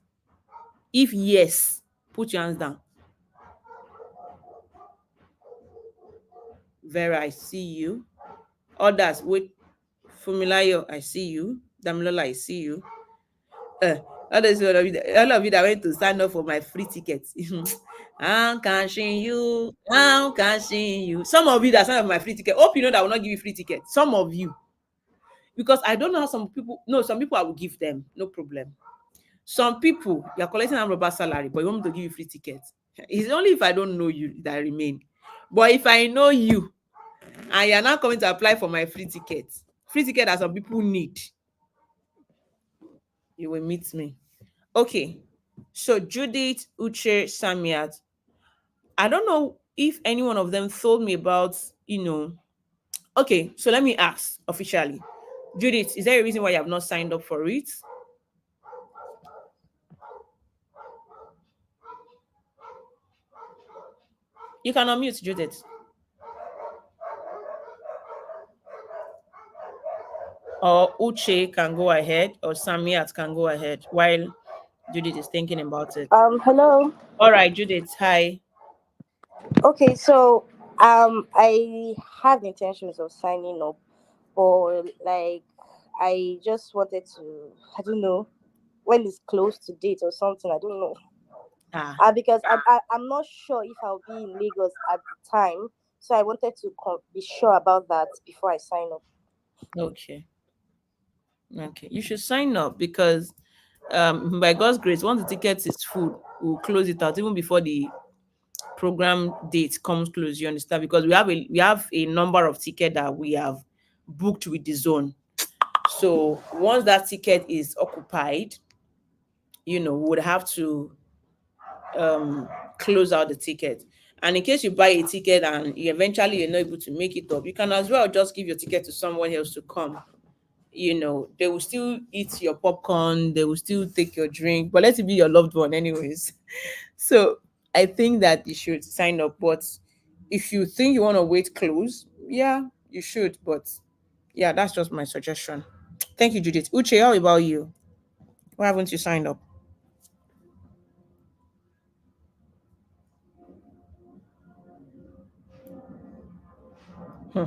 If yes, put your hands down. Vera, I see you. Others, wait. Fumilayo, I see you. Damilola, I see you. Others, all of you that went to sign up for my free tickets. I'm catching you. I'm catching you. Some of you that signed up for my free ticket. Hope you know that I will not give you free ticket. Some of you. Because I don't know how some people. No, some people I will give them. No problem. Some people, you're collecting a rubber salary, but you want me to give you free tickets. It's only if I don't know you that I remain. But if I know you, and you're not coming to apply for my free ticket that some people need, you will meet me. Okay. So Judith, Uche, Samiat, I don't know if any one of them told me about, Okay, so let me ask officially. Judith, is there a reason why you have not signed up for it? You can unmute, Judith. Or Uche can go ahead, or Samiat can go ahead while Judith is thinking about it. Hello. All right, Judith, hi. Okay, so I have intentions of signing up, or like I just wanted to, I don't know, when it's close to date or something. I don't know. Ah, Because I'm not sure if I'll be in Lagos at the time, so I wanted to be sure about that before I sign up. okay. Okay. You should sign up because by God's grace, once the ticket is full, we'll close it out even before the program date comes close. You understand? Because we have a number of tickets that we have booked with the zone. So once that ticket is occupied, we would have to close out the ticket. And in case you buy a ticket and you're not able to make it up, you can as well just give your ticket to someone else to come. They will still eat your popcorn, they will still take your drink, but let it be your loved one anyways. So I think that you should sign up. But if you think you want to wait close, yeah, you should. But yeah, that's just my suggestion. Thank you, Judith. Uche, how about you? Why haven't you signed up? Hmm.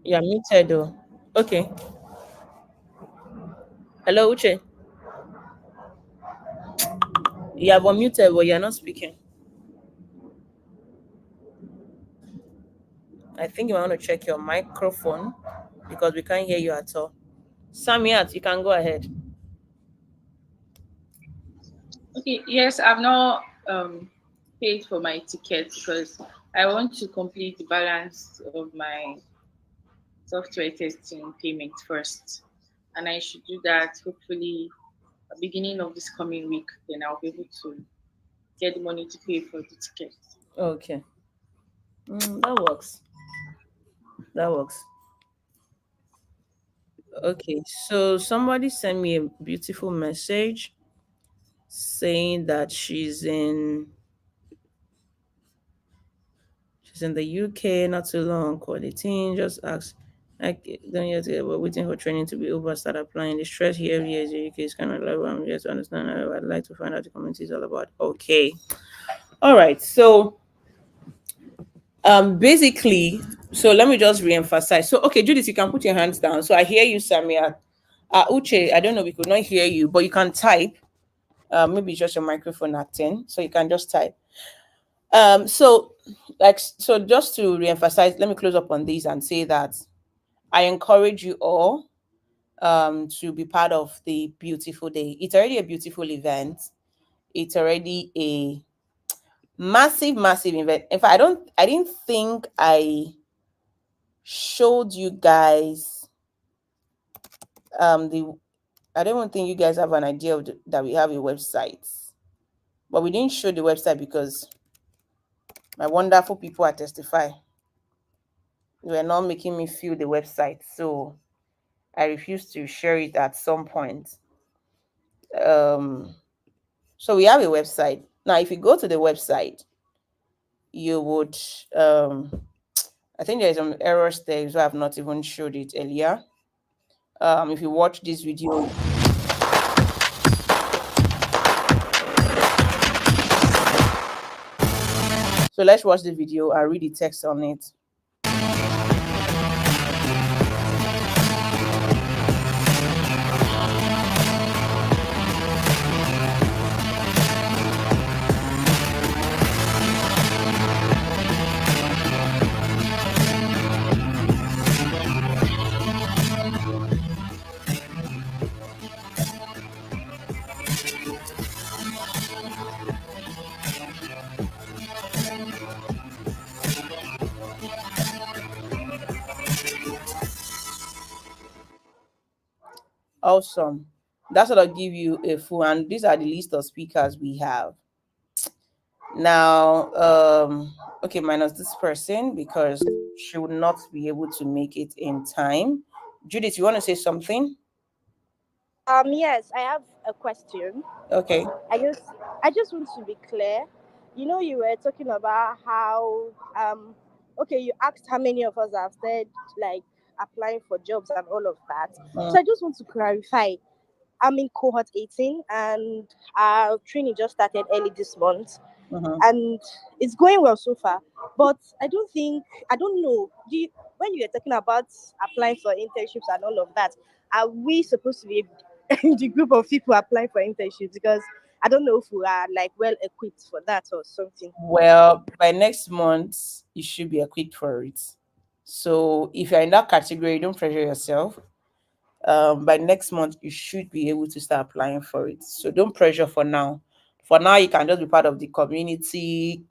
Yeah, muted though. Okay. Hello, Uche. You have unmuted, but you're not speaking. I think you want to check your microphone because we can't hear you at all. Samiat, you can go ahead. Okay, yes, I've not paid for my ticket because I want to complete the balance of my software testing payment first. And I should do that hopefully at the beginning of this coming week. Then I'll be able to get the money to pay for the ticket. Okay. That works. That works. Okay. So somebody sent me a beautiful message saying that she's in the UK, not too long, quarantine. Just asked, like, don't you have we're waiting for training to be over, start applying. The stress here is the UK is kind of like, I'm here to understand. I'd like to find out the community is all about. Okay. All right. So basically, so let me just re-emphasize. So okay, Judith, you can put your hands down. So I hear you, Samia. Uche, I don't know, we could not hear you, but you can type. Maybe it's just your microphone acting, so you can just type. So just to re-emphasize, let me close up on this and say that I encourage you all to be part of the beautiful day. It's already a beautiful event. It's already a massive, massive event. In fact, I didn't think I showed you guys the I don't even think you guys have an idea of that we have a website. But we didn't show the website because my wonderful people at Testify were not making me feel the website. So I refuse to share it at some point. Um, so we have a website. Now, if you go to the website, you would I think there's some errors there, so I've not even showed it earlier. If you watch this video, so let's watch the video and read the text on it. Awesome. That's what I'll give you a full, and these are the list of speakers we have. Now, okay, minus this person because she would not be able to make it in time. Judith, you want to say something? Yes, I have a question. Okay. I just want to be clear. you were talking about how okay, you asked how many of us have said like applying for jobs and all of that. So I just want to clarify. I'm in cohort 18 and our training just started early this month and it's going well so far. But I don't know. When you're talking about applying for internships and all of that, are we supposed to be in the group of people applying for internships? Because I don't know if we are like well equipped for that or something. Well, by next month, you should be equipped for it. So if you're in that category, don't pressure yourself. By next month, you should be able to start applying for it. So don't pressure for now. For now, you can just be part of the community,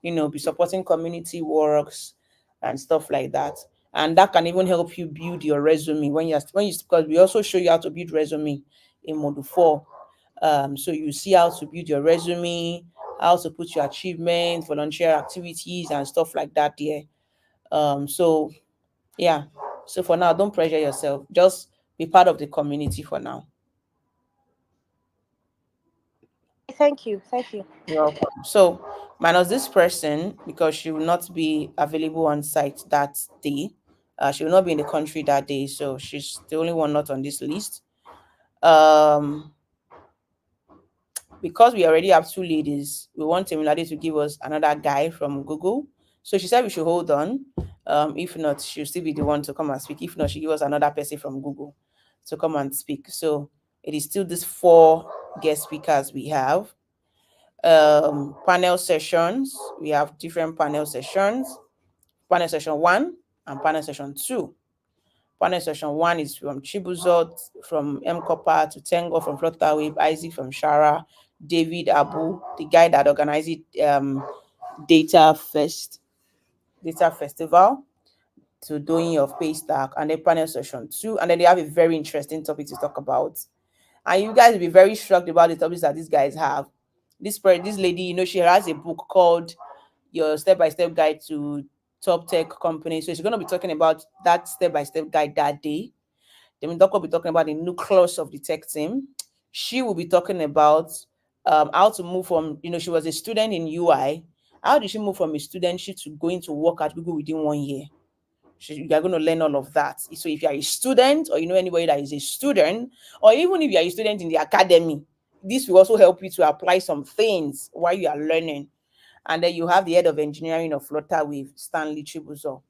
be supporting community works and stuff like that. And that can even help you build your resume because we also show you how to build resume in module 4. So you see how to build your resume, how to put your achievements, volunteer activities, and stuff like that there. So yeah. So for now, don't pressure yourself. Just be part of the community for now. Thank you. Thank you. You're welcome. So minus this person because she will not be available on site that day. She will not be in the country that day, so she's the only one not on this list. Um, because we already have two ladies, we want Temilade to give us another guy from Google. So she said we should hold on. If not, she'll still be the one to come and speak. If not, she give us another person from Google to come and speak. So it is still these 4 guest speakers we have. Panel sessions. We have different panel sessions. Panel session 1 and panel session 2. Panel session 1 is from Chibuzot, from M Copper to Tango, from Flutterwave, Isaac from Shara, David Abu, the guy that organizes Data Festival, to doing of Paystack, and then panel session 2. And then they have a very interesting topic to talk about. And you guys will be very shocked about the topics that these guys have. This lady, she has a book called Your Step-by-Step Guide to Top Tech Companies. So she's going to be talking about that step-by-step guide that day. Then Doc will be talking about the nucleus of the tech team. She will be talking about how to move from, she was a student in UI. How did she move from a studentship to going to work at Google within 1 year? You are going to learn all of that. So if you are a student, or you know anybody that is a student, or even if you are a student in the academy, this will also help you to apply some things while you are learning. And then you have the head of engineering of Flutterwave, Stanley Chibuzo.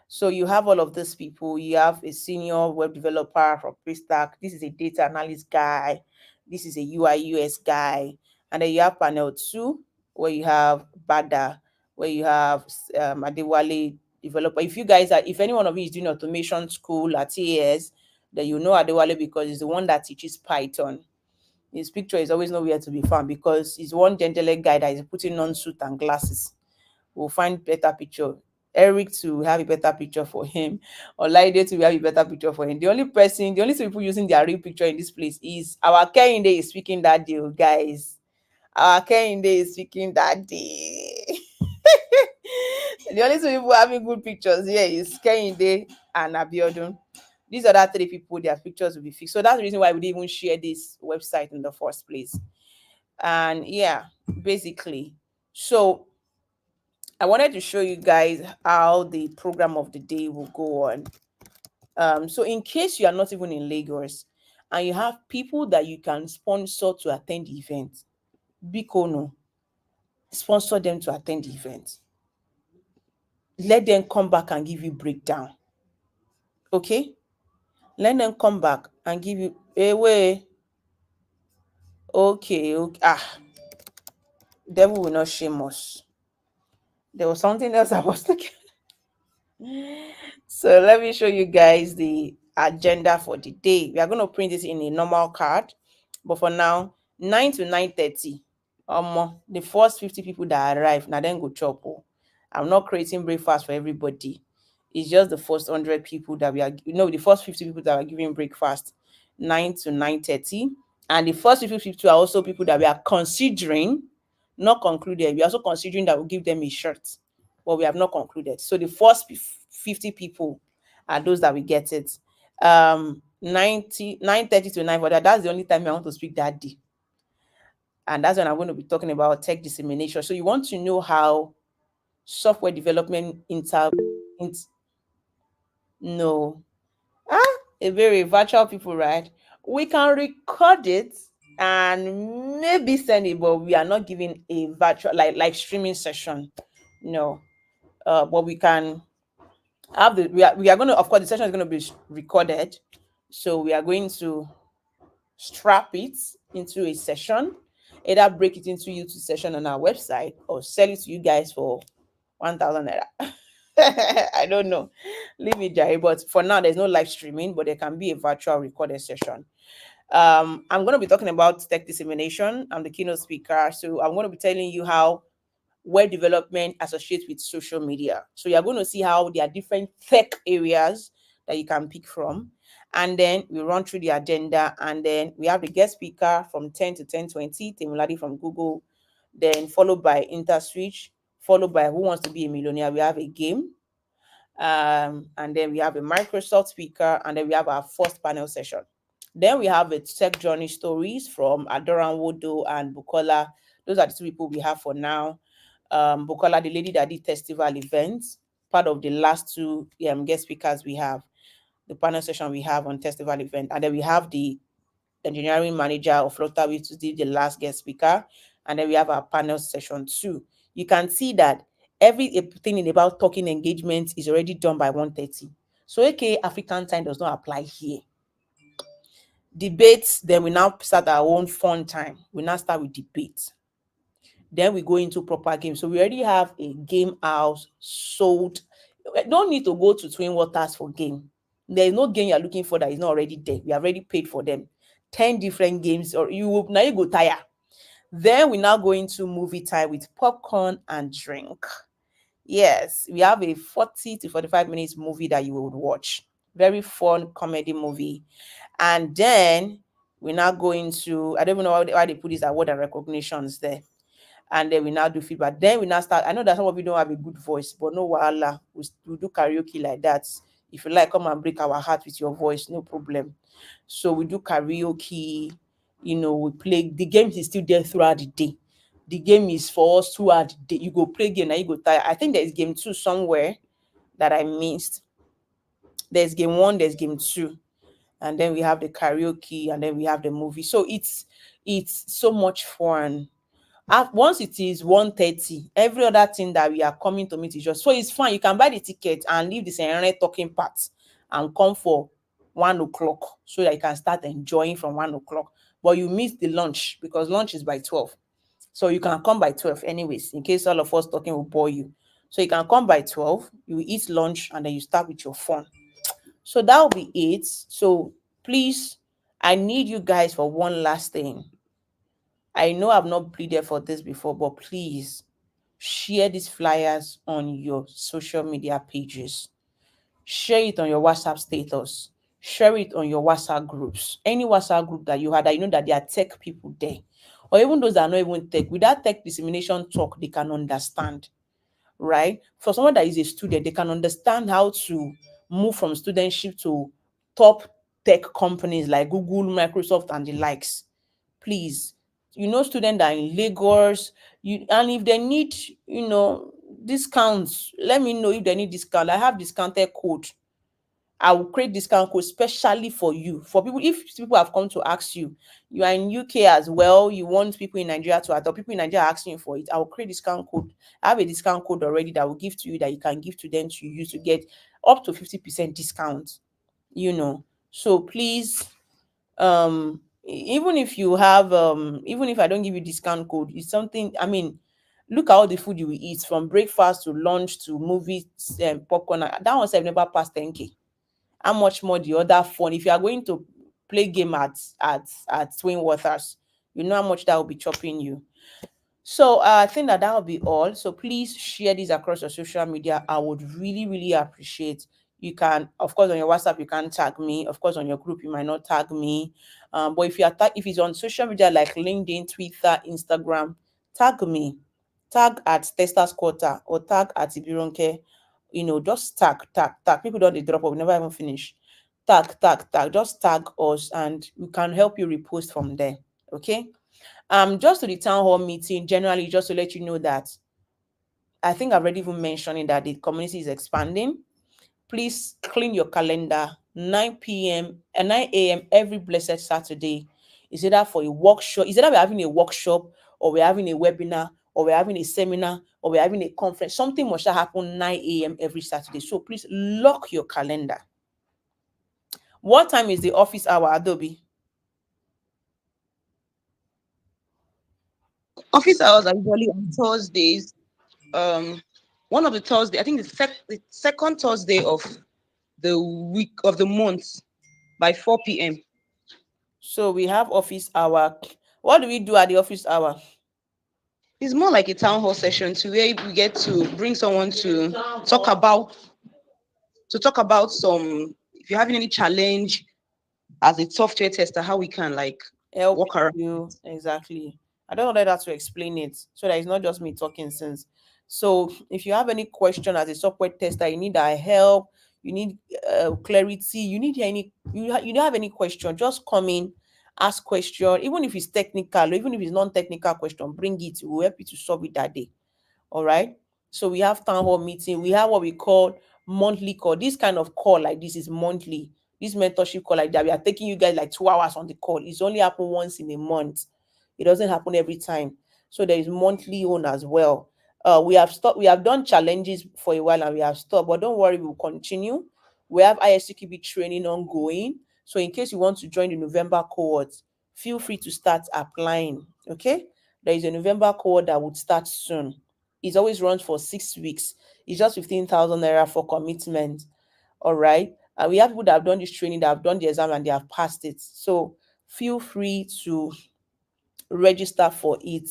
So you have all of these people. You have a senior web developer from Paystack. This is a data analyst guy. This is a UI UX guy. And then you have panel 2, where you have Bada, where you have Adewale developer. If any one of you is doing automation school at TAS, then you know Adewale because he's the one that teaches Python. His picture is always nowhere to be found because he's one gentleman guy that is putting on suit and glasses. We'll find better picture. Eric to have a better picture for him, or Laide to have a better picture for him. The only two people using their real picture in this place is our Kehinde is speaking that day, guys. Our Kehinde is speaking that day. The only two people having good pictures here is Kehinde and Abiodun. These other 3 people, their pictures will be fixed. So that's the reason why we didn't even share this website in the first place. And yeah, basically. So I wanted to show you guys how the program of the day will go on. So in case you are not even in Lagos and you have people that you can sponsor to attend the event, Bikono, sponsor them to attend the event. Let them come back and give you breakdown. Okay? Let them come back and give you a way. Okay. Devil will not shame us. There was something else I was looking. So let me show you guys the agenda for the day. We are going to print this in a normal card, but for now, 9 to 9:30. The first 50 people that arrive, now then go chop. I'm not creating breakfast for everybody. It's just the first 100 people that the first 50 people that are giving breakfast, 9 to 9:30. And the first 50 people are also people that we are considering, not concluded. We are also considering that we'll give them a shirt, but we have not concluded. So the first 50 people are those that we get it. 9:30 to 9:40. That's the only time I want to speak that day. And that's when I'm going to be talking about tech dissemination. So you want to know how software development no. A very virtual people, right? We can record it and maybe send it, but we are not giving a virtual like streaming session. No. But we can have we are going to, of course, the session is going to be recorded. So we are going to strap it into a session, either break it into YouTube session on our website or sell it to you guys for 1,000 naira. I don't know. Leave it, Jai. But for now, there's no live streaming, but there can be a virtual recorded session. I'm going to be talking about tech dissemination. I'm the keynote speaker. So I'm going to be telling you how web development associates with social media. So you're going to see how there are different tech areas that you can pick from. And then we run through the agenda, and then we have the guest speaker from 10 to 10:20, Temuladi from Google, then followed by InterSwitch, followed by Who Wants to Be a Millionaire. We have a game, and then we have a Microsoft speaker, and then we have our first panel session. Then we have a tech journey stories from Adoran Wodo and Bukola. Those are the two people we have for now. Bukola, the lady that did festival events, part of the last two guest speakers we have, the panel session we have on festival event, and then we have the engineering manager of Flutter, which did the last guest speaker, and then we have our panel session too. You can see that everything about talking engagement is already done by 1:30. So aka African time does not apply here. Debates, then we now start our own fun time. We now start with debates. Then we go into proper game. So we already have a game house sold. Don't need to go to Twin Waters for game. There is no game you're looking for that is not already there. We have already paid for them. 10 different games, or now you go tire. Then we now go into movie time with popcorn and drink. Yes, we have a 40 to 45 minutes movie that you would watch. Very fun comedy movie. And then we now go into, I don't even know why they put this award and recognitions there. And then we now do feedback. Then we now start. I know that some of you don't have a good voice, but no wahala. We do karaoke like that. If you like, come and break our heart with your voice, no problem. So we do karaoke. We play. The game is still there throughout the day. The game is for us throughout the day. You go play game and you go tire. I think there's game 2 somewhere that I missed. There's game 1, there's game 2. And then we have the karaoke, and then we have the movie. So it's so much fun. Once it is 1:30, every other thing that we are coming to meet is just, so it's fine. You can buy the ticket and leave the Serene talking part and come for 1 o'clock so that you can start enjoying from 1 o'clock. But you miss the lunch because lunch is by 12. So you can come by 12 anyways, in case all of us talking will bore you. So you can come by 12, you eat lunch, and then you start with your fun. So that will be it. So please, I need you guys for one last thing. I know I've not pleaded for this before, but please share these flyers on your social media pages. Share it on your WhatsApp status. Share it on your WhatsApp groups. Any WhatsApp group that you had that you know that there are tech people there. Or even those that are not even tech. With that tech dissemination talk, they can understand. Right? For someone that is a student, they can understand how to move from studentship to top tech companies like Google, Microsoft, and the likes. Please, students that are in Lagos, and if they need, discounts, let me know. If they need discount, I have discounted code. I will create discount code specially for you. For people, if people have come to ask you, you are in UK as well, you want people in Nigeria to adopt, people in Nigeria are asking you for it, I will create discount code. I have a discount code already that I will give to you, that you can give to them to use to get up to 50% discount. So please, even if you have even if I don't give you discount code, it's something. I mean, look at all the food you will eat, from breakfast to lunch to movies, popcorn. That one have never passed 10K. How much more the other fun? If you are going to play game at Twin Waters, you know how much that will be chopping you. So I think that will be all. So please share this across your social media. I would really, really appreciate. You can, of course, on your WhatsApp, you can tag me. Of course, on your group, you might not tag me. But if it's on social media like LinkedIn, Twitter, Instagram, tag me. Tag at Testars Quarter or tag at Ibironke. Just tag. People don't they drop up, we never even finish. Tag. Just tag us, and we can help you repost from there. Okay. Just to the town hall meeting, generally, just to let you know that I think I've already even mentioned that the community is expanding. Please clean your calendar. 9 p.m. and 9 a.m. every blessed Saturday. Is either for a workshop, is either we're having a workshop, or we're having a webinar, or we're having a seminar, or we're having a conference. Something must happen 9 a.m. every Saturday. So please lock your calendar. What time is the office hour, Adobe? Office hours are usually on Thursdays. One of the Thursday, I think the second Thursday of the week of the month by 4 p.m. So we have office hour. What do we do at the office hour? It's more like a town hall session to where we get to bring someone to talk about some, if you're having any challenge as a software tester, how we can like Help walk around. you. Exactly. I don't know that to explain it so that it's not just me talking sense. So if you have any question as a software tester, you need our help, you need clarity, you don't have any question, just come in, ask question, even if it's technical or even if it's non-technical question, bring it. We'll help you to solve it that day. All right. So we have town hall meeting. We have what we call monthly call. This kind of call like this is monthly. This mentorship call like that, we are taking you guys like 2 hours on the call. It's only happen once in a month. It doesn't happen every time. So there is monthly one as well. We have stopped. We have done challenges for a while and we have stopped. But don't worry, we'll continue. We have ISCQB training ongoing. So in case you want to join the November cohort, feel free to start applying. Okay. There is a November cohort that would start soon. It always runs for 6 weeks. It's just 15,000 naira for commitment. All right. And we have people that have done this training, that have done the exam, and they have passed it. So feel free to register for it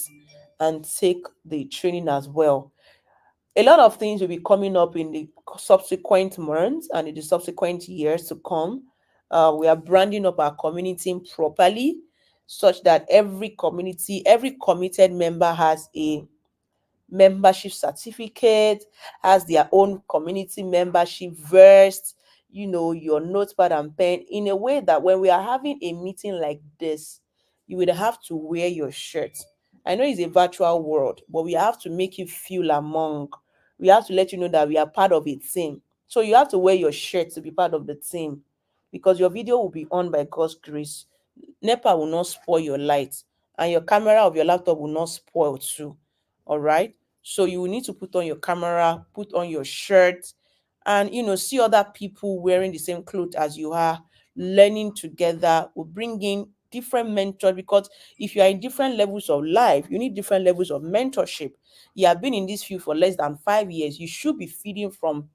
and take the training as well. A lot of things will be coming up in the subsequent months and in the subsequent years to come. We are branding up our community properly such that every community, every committed member has a membership certificate, has their own community membership versed, your notepad and pen, in a way that when we are having a meeting like this, you would have to wear your shirt. I know it's a virtual world, but we have to make you feel among. We have to let you know that we are part of a team. So you have to wear your shirt to be part of the team because your video will be on by God's grace. NEPA will not spoil your light, and your camera of your laptop will not spoil too. All right. So you will need to put on your camera, put on your shirt, and see other people wearing the same clothes as you are, learning together. Will bring in different mentors because if you are in different levels of life, you need different levels of mentorship. You have been in this field for less than 5 years. You should be feeding from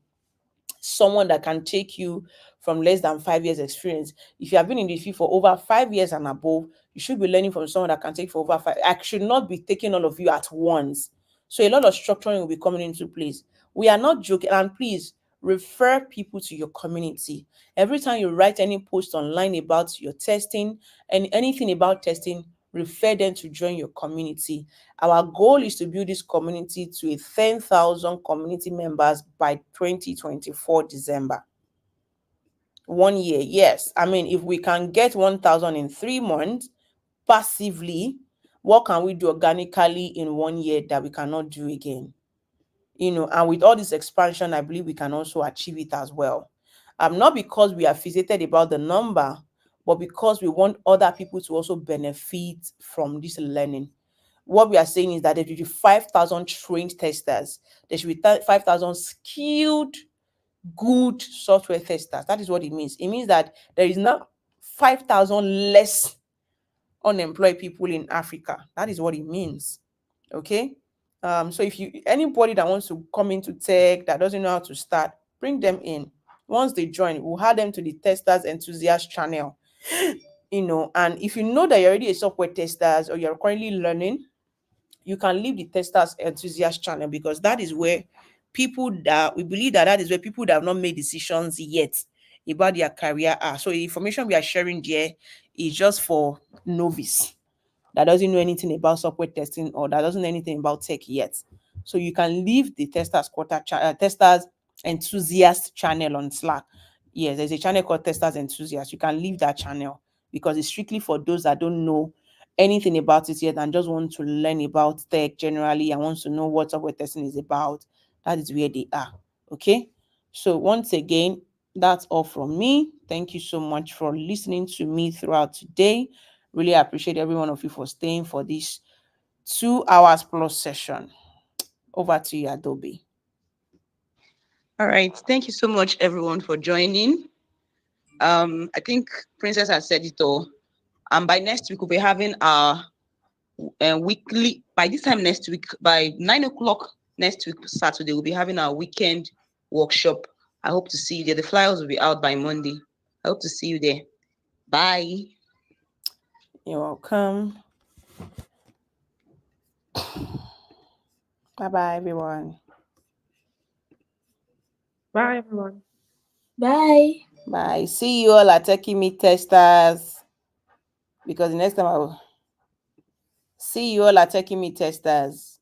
someone that can take you from less than 5 years experience. If you have been in the field for over 5 years and above, you should be learning from someone that can take for over five. I should not be taking all of you at once. So a lot of structuring will be coming into place. We are not joking. And please refer people to your community. Every time you write any post online about your testing and anything about testing, refer them to join your community. Our goal is to build this community to a 10,000 community members by 2024 December. 1 year, yes. I mean, if we can get 1,000 in 3 months passively, what can we do organically in 1 year that we cannot do again? And with all this expansion, I believe we can also achieve it as well. Not because we are fixated about the number, but because we want other people to also benefit from this learning. What we are saying is that there should be 5,000 trained testers. There should be 5,000 skilled, good software testers. That is what it means. It means that there is now 5,000 less unemployed people in Africa. That is what it means. Okay. So if anybody that wants to come into tech that doesn't know how to start, bring them in. Once they join, we'll add them to the Testars Enthusiast channel. And if you know that you're already a software testers or you're currently learning, you can leave the Testars Enthusiast channel because that is where we believe that is where people that have not made decisions yet about their career are. So the information we are sharing there is just for novice that doesn't know anything about software testing or that doesn't know anything about tech yet. So you can leave the Testars Testars Enthusiast channel on Slack. Yes, there's a channel called Testars Enthusiast. You can leave that channel because it's strictly for those that don't know anything about it yet and just want to learn about tech generally and wants to know what software testing is about, that is where they are. Okay. So once again, that's all from me. Thank you so much for listening to me throughout today. Really appreciate every one of you for staying for this 2 hours plus session. Over to you, Adobe. All right. Thank you so much, everyone, for joining. I think Princess has said it all. By next week, we'll be having our weekly, by this time next week, by 9 o'clock next week, Saturday, we'll be having our weekend workshop. I hope to see you there. The flyers will be out by Monday. I hope to see you there. Bye. You're welcome. Bye-bye, everyone. Bye, everyone. Bye. Bye. See you all at Techie Meet Testars. Because the next time I will see you all at Techie Meet Testars.